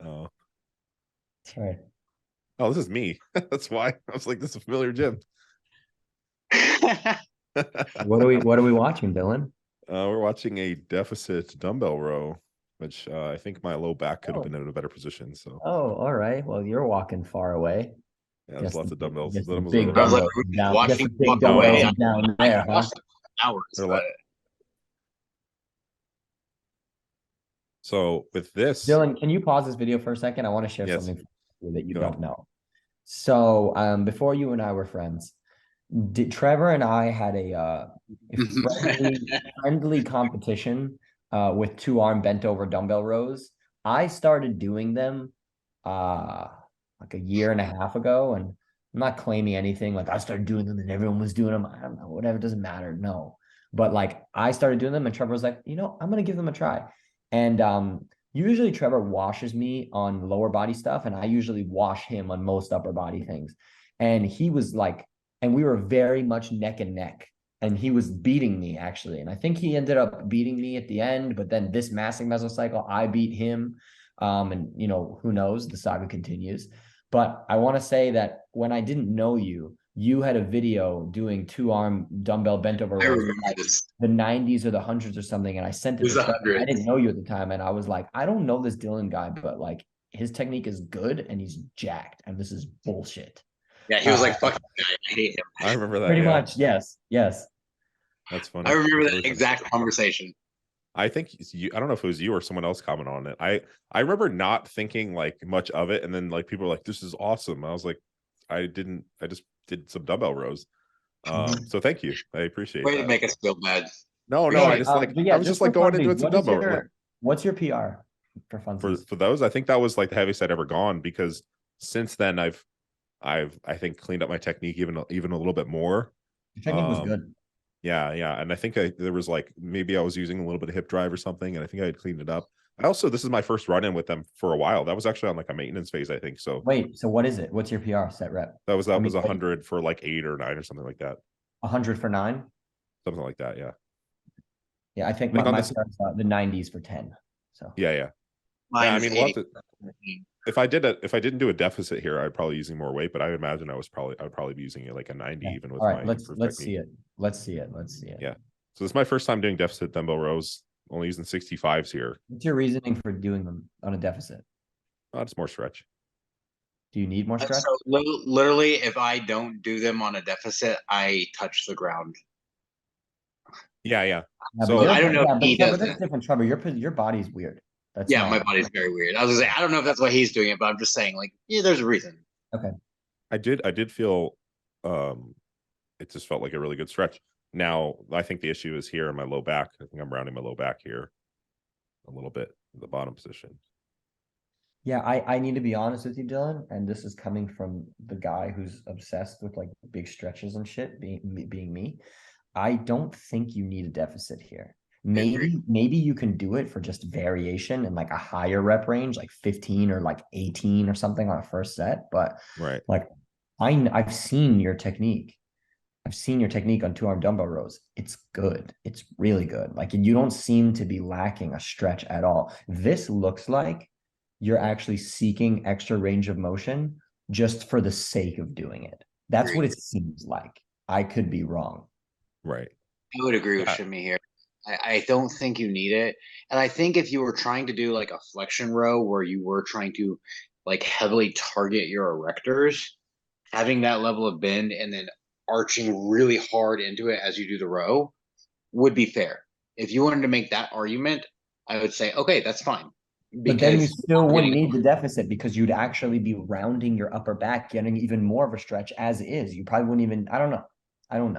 A: Oh,
B: that's right.
A: Oh, this is me. That's why I was like, this is a familiar gym.
B: What are we watching, Dylan?
A: We're watching a deficit dumbbell row, which I think my low back could have been in a better position. So.
B: Oh, all right. Well, you're walking far away.
A: Yeah, there's lots of dumbbells.
B: Big dumbbells down.
C: Watching
B: big dumbbells down there, huh?
C: Hours.
A: So with this,
B: Dylan, can you pause this video for a second? I want to share something that you don't know. So, before you and I were friends, Trevor and I had a friendly competition with 2-arm bent over dumbbell rows. I started doing them like a year and a half ago, and I'm not claiming anything. Like I started doing them and everyone was doing them. I don't know, whatever, doesn't matter. No, but like I started doing them, and Trevor was like, I'm gonna give them a try. And usually Trevor washes me on lower body stuff, and I usually wash him on most upper body things. And he was like, and we were very much neck and neck. And he was beating me, actually. And I think he ended up beating me at the end. But then this massing mesocycle, I beat him. And, who knows? The saga continues. But I want to say that when I didn't know you, you had a video doing 2-arm dumbbell bent over rows, like the 90s or the 100s or something, and I sent it to Trevor. I didn't know you at the time, and I was like, I don't know this Dylan guy, but like his technique is good and he's jacked, and this is bullshit.
C: Yeah, he was like, fuck that guy, I hate him.
A: I remember that.
B: Pretty much, yes.
A: That's funny.
C: I remember that exact conversation.
A: I think I don't know if it was you or someone else commented on it. I remember not thinking like much of it, and then like people were like, "This is awesome." I was like, I just did some dumbbell rows. So thank you. I appreciate
C: Way
A: that.
C: to make us feel bad.
A: No, I just I was just like going and doing some dumbbell.
B: What's your PR for fun?
A: For those? I think that was like the heaviest I'd ever gone, because since then I've I think cleaned up my technique even a little bit more.
B: Your technique was good.
A: Yeah, and I think there was like maybe I was using a little bit of hip drive or something, and I think I had cleaned it up. This is my first run-in with them for a while. That was actually on like a maintenance phase, I think. So
B: wait, so what is it? What's your PR set rep?
A: That was 100 for like 8 or 9 or something like that.
B: 100 for 9?
A: Something like that, yeah.
B: Yeah, I think my PR's the 90s for 10. So
A: yeah. I mean, if I didn't do a deficit here, I'd probably using more weight, but I imagine I'd probably be using it like a 90 even with my
B: let's see it. Let's see it.
A: Yeah. So this is my first time doing deficit dumbbell rows, only using 65s here.
B: What's your reasoning for doing them on a deficit?
A: Just more stretch.
B: Do you need more stretch?
C: So literally, if I don't do them on a deficit, I touch the ground.
A: Yeah.
C: So I don't know if he does
B: that's different, Trevor. Your body's weird.
C: My body's very weird. I was gonna say, I don't know if that's why he's doing it, but I'm just saying, like, there's a reason.
B: Okay.
A: I did feel it just felt like a really good stretch. Now I think the issue is here in my low back. I think I'm rounding my low back here a little bit in the bottom position.
B: Yeah, I need to be honest with you, Dylan, and this is coming from the guy who's obsessed with like big stretches and shit, being me. I don't think you need a deficit here. Maybe you can do it for just variation and like a higher rep range, like 15 or like 18 or something on a first set. But like I've seen your technique. I've seen your technique on 2-arm dumbbell rows. It's good. It's really good. Like you don't seem to be lacking a stretch at all. This looks like you're actually seeking extra range of motion just for the sake of doing it. That's what it seems like. I could be wrong.
A: Right.
C: I would agree with Shimmy here. I don't think you need it. And I think if you were trying to do like a flexion row where you were trying to like heavily target your erectors, having that level of bend and then arching really hard into it as you do the row would be fair. If you wanted to make that argument, I would say, okay, that's fine.
B: But then you still wouldn't need the deficit because you'd actually be rounding your upper back, getting even more of a stretch as is. You probably wouldn't even, I don't know. I don't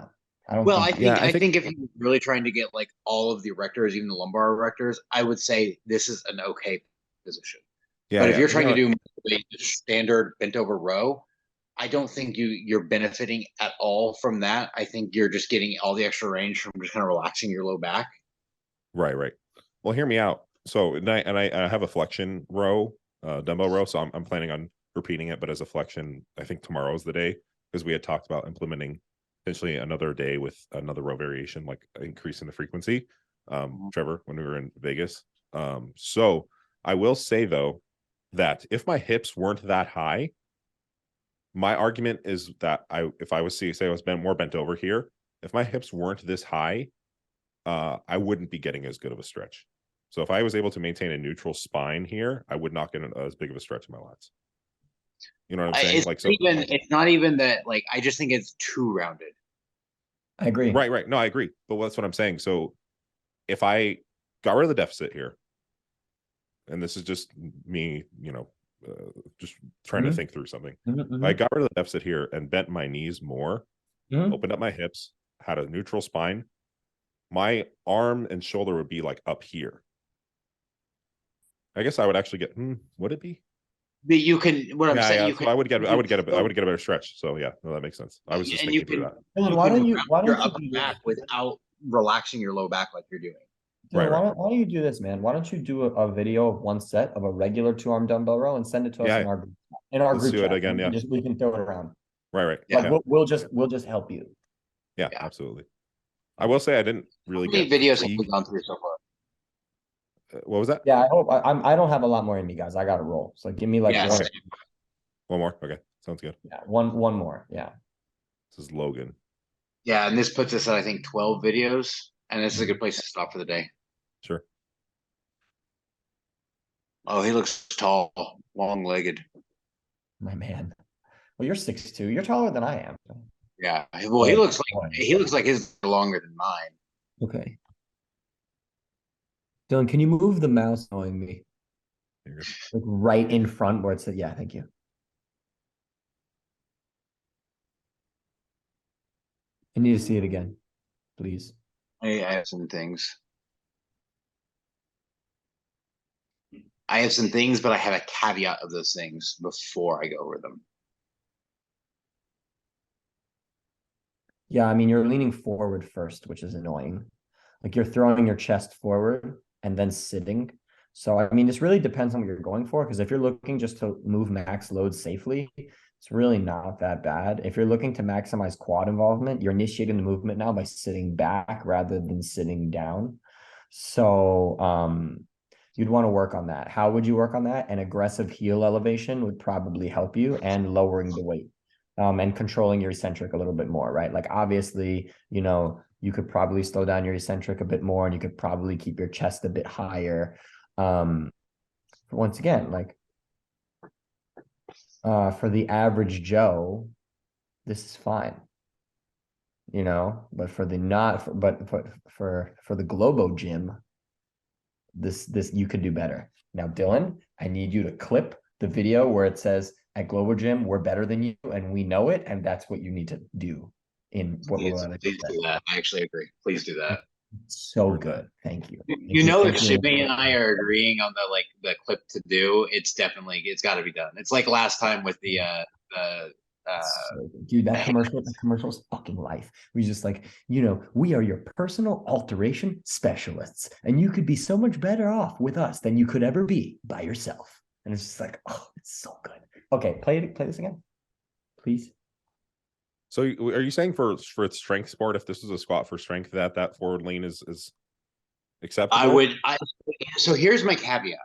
C: Well,
B: think
C: I think if you're really trying to get like all of the erectors, even the lumbar erectors, I would say this is an okay position.
A: Yeah,
C: but if you're trying to do a standard bent over row, I don't think you're benefiting at all from that. I think you're just getting all the extra range from just kind of relaxing your low back.
A: Right. Well, hear me out. So, I have a flexion row, dumbbell row. So I'm planning on repeating it, but as a flexion, I think tomorrow's the day because we had talked about implementing potentially another day with another row variation, like increasing the frequency. Trevor, when we were in Vegas. So I will say though that if my hips weren't that high, my argument is that if I was say I was more bent over here, if my hips weren't this high, I wouldn't be getting as good of a stretch. So if I was able to maintain a neutral spine here, I would not get as big of a stretch in my lats. You know what I'm saying?
C: It's not even that. Like, I just think it's too rounded.
B: I agree.
A: Right. No, I agree. But that's what I'm saying. So if I got rid of the deficit here, and this is just me, just trying to think through something. I got rid of the deficit here and bent my knees more, opened up my hips, had a neutral spine. My arm and shoulder would be like up here. I guess I would actually get. Would it be?
C: But you can. What I'm saying, you
A: so I would get a better stretch. So yeah, no, that makes sense. I was just thinking through that.
B: Why don't you
C: upper back without relaxing your low back like you're doing?
B: Right. Why don't you do this, man? Why don't you do a video of one set of a regular 2-arm dumbbell row and send it to us in our group chat?
A: Again, yeah.
B: We can throw it around.
A: Right.
B: Like we'll just help you.
A: Yeah, absolutely. I will say I didn't really
C: get videos have we gone through so far.
A: What was that?
B: Yeah, I hope I don't have a lot more in me, guys. I got to roll. So give me like
A: one more. Okay, sounds good.
B: Yeah, one more. Yeah.
A: This is Logan.
C: Yeah, and this puts us at I think 12 videos, and this is a good place to stop for the day.
A: Sure.
C: Oh, he looks tall, long-legged.
B: My man. Well, you're 6'2". You're taller than I am.
C: Yeah. Well, he looks like his longer than mine.
B: Okay. Dylan, can you move the mouse showing me? Like right in front where it said, yeah, thank you. I need to see it again, please.
C: I have some things. I have some things, but I have a caveat of those things before I go over them.
B: Yeah, I mean, you're leaning forward first, which is annoying. Like you're throwing your chest forward and then sitting. So, I mean, this really depends on what you're going for. Because if you're looking just to move max load safely, it's really not that bad. If you're looking to maximize quad involvement, you're initiating the movement now by sitting back rather than sitting down. So, you'd want to work on that. How would you work on that? An aggressive heel elevation would probably help you, and lowering the weight. And controlling your eccentric a little bit more, right? Like obviously, you could probably slow down your eccentric a bit more, and you could probably keep your chest a bit higher. Once again, like for the average Joe, this is fine. But for the Globo gym, this you could do better. Now, Dylan, I need you to clip the video where it says, at Globo Gym, we're better than you, and we know it, and that's what you need to do. Please
C: do that. I actually agree. Please do that.
B: So good. Thank you.
C: If Shimmy and I are agreeing on the clip to do, it's got to be done. It's like last time with the
B: dude, that commercial's fucking life. We just like, we are your personal alteration specialists, and you could be so much better off with us than you could ever be by yourself. And it's just like, oh, it's so good. Okay, play this again, please.
A: So are you saying for strength sport, if this is a squat for strength, that forward lean is acceptable?
C: So here's my caveat.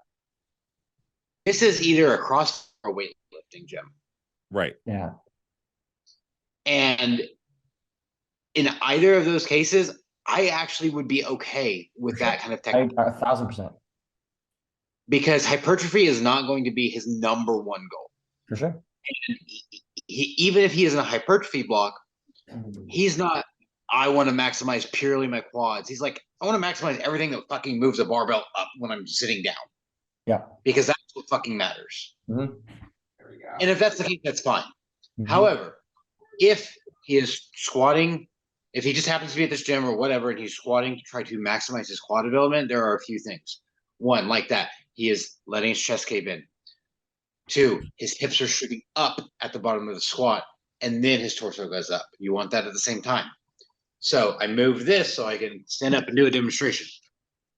C: This is either a cross or weightlifting gym.
A: Right.
B: Yeah.
C: And in either of those cases, I actually would be okay with that kind of technique.
B: 1,000%.
C: Because hypertrophy is not going to be his number one goal.
B: For sure.
C: And even if he is in a hypertrophy block, he's not, I want to maximize purely my quads. He's like, I want to maximize everything that fucking moves the barbell up when I'm sitting down.
B: Yeah.
C: Because that's what fucking matters.
B: Mm-hmm.
C: There we go. And if that's the case, that's fine.
B: Mm-hmm.
C: However, if he is squatting, if he just happens to be at this gym or whatever, and he's squatting to try to maximize his quad development, there are a few things. One, like that, he is letting his chest cave in. Two, his hips are shooting up at the bottom of the squat, and then his torso goes up. You want that at the same time. So I moved this so I can stand up and do a demonstration.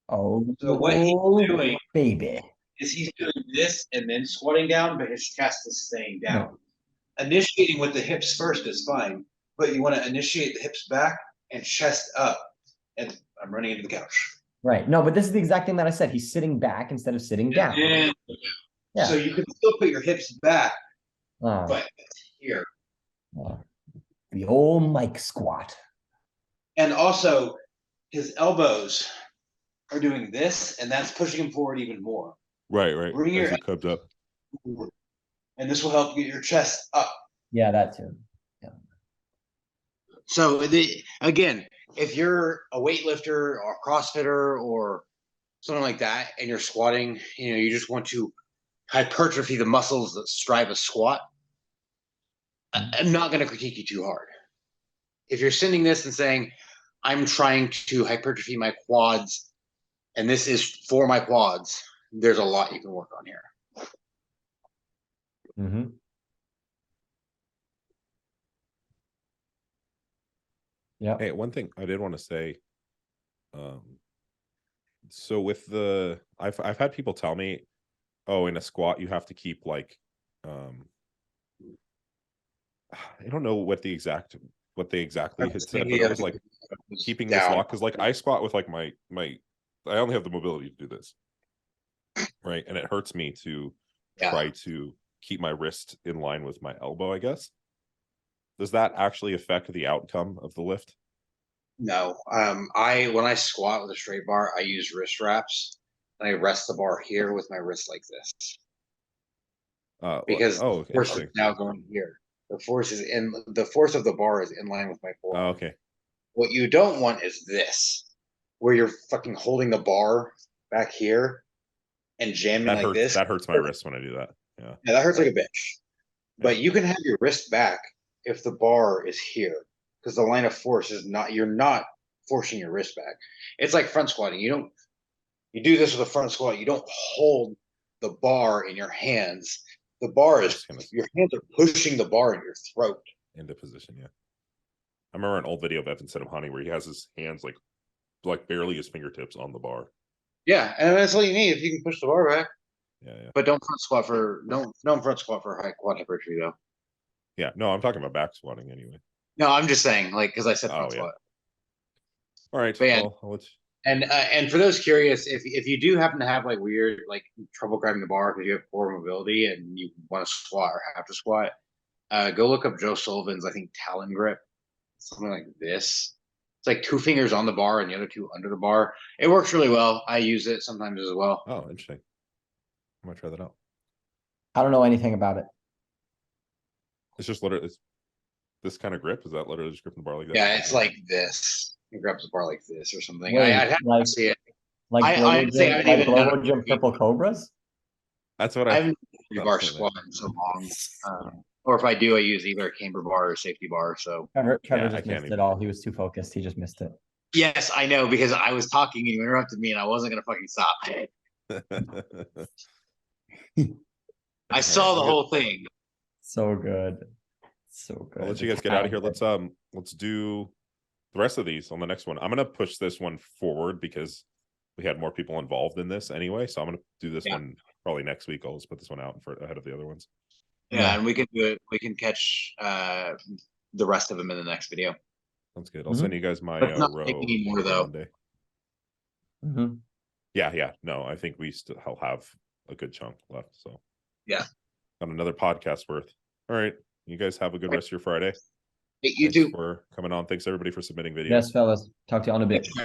B: Oh,
C: so what he's doing,
B: baby,
C: is he's doing this and then squatting down, but his chest is staying down. Yeah. Initiating with the hips first is fine, but you want to initiate the hips back and chest up. And I'm running into the couch.
B: Right. No, but this is the exact thing that I said. He's sitting back instead of sitting down.
C: Yeah. So you can still put your hips back, but here.
B: The old Mike squat.
C: And also, his elbows are doing this, and that's pushing him forward even more.
A: Right.
C: Bring your
A: head up.
C: Forward. And this will help get your chest up.
B: Yeah, that too. Yeah.
C: So, again, if you're a weightlifter or a CrossFitter or something like that, and you're squatting, you just want to hypertrophy the muscles that strive a squat, I'm not going to critique you too hard. If you're sending this and saying, I'm trying to hypertrophy my quads, and this is for my quads, there's a lot you can work on here.
B: Mm-hmm. Yeah.
A: Hey, one thing I did want to say, so with the, I've had people tell me, oh, in a squat you have to keep like, I don't know what they exactly had said, but it was like keeping this lock, because like I squat with like my I only have the mobility to do this, right? And it hurts me to try to keep my wrist in line with my elbow, I guess. Does that actually affect the outcome of the lift?
C: No. When I squat with a straight bar, I use wrist wraps, and I rest the bar here with my wrist like this. Because the force is now going here. The force of the bar is in line with my forearm.
A: Oh, okay.
C: What you don't want is this, where you're fucking holding the bar back here and jamming like this.
A: That hurts my wrist when I do that. Yeah,
C: that hurts like a bitch. But you can have your wrist back if the bar is here, because the line of force is not, you're not forcing your wrist back. It's like front squatting. You do this with a front squat, you don't hold the bar in your hands. The bar is, your hands are pushing the bar in your throat.
A: Into position, yeah. I remember an old video of Evan Honey where he has his hands like barely his fingertips on the bar.
C: Yeah, and that's all you need if you can push the bar back.
A: Yeah.
C: But don't front squat for high quad hypertrophy though.
A: Yeah, no, I'm talking about back squatting anyway.
C: No, I'm just saying, like, because I said front squat.
A: All right.
C: Well, and for those curious, if you do happen to have like weird trouble grabbing the bar because you have poor mobility and you want to squat or have to squat, go look up Joe Sullivan's, I think, Talon grip, something like this. It's like 2 fingers on the bar and the other 2 under the bar. It works really well. I use it sometimes as well.
A: Oh, interesting. I'm gonna try that out.
B: I don't know anything about it.
A: It's just literally this kind of grip. Is that literally just gripping the bar like that?
C: Yeah, it's like this. It grabs the bar like this or something.
B: Wait,
C: I'd have to see it.
B: Like Globo Gym Purple Cobras?
A: That's what
C: I haven't used bar squat in so long. Or if I do, I use either a camber bar or safety bar. So
B: Trevor just missed it all. He was too focused. He just missed it.
C: Yes, I know, because I was talking and you interrupted me and I wasn't gonna fucking stop. I saw the whole thing.
B: So good. So good.
A: I'll let you guys get out of here. Let's do the rest of these on the next one. I'm gonna push this one forward because we had more people involved in this anyway. So I'm gonna do this one probably next week. I'll just put this one out ahead of the other ones.
C: Yeah, and we can do it. We can catch the rest of them in the next video.
A: Sounds good. I'll send you guys my
C: not
A: row
C: anymore though.
A: Monday.
B: Mm-hmm.
A: Yeah. No, I think we still have a good chunk left. So
C: yeah,
A: got another podcast worth. All right, you guys have a good rest of your Friday.
C: Hey, you too
A: for coming on. Thanks everybody for submitting videos.
B: Yes, fellas. Talk to you on a bit.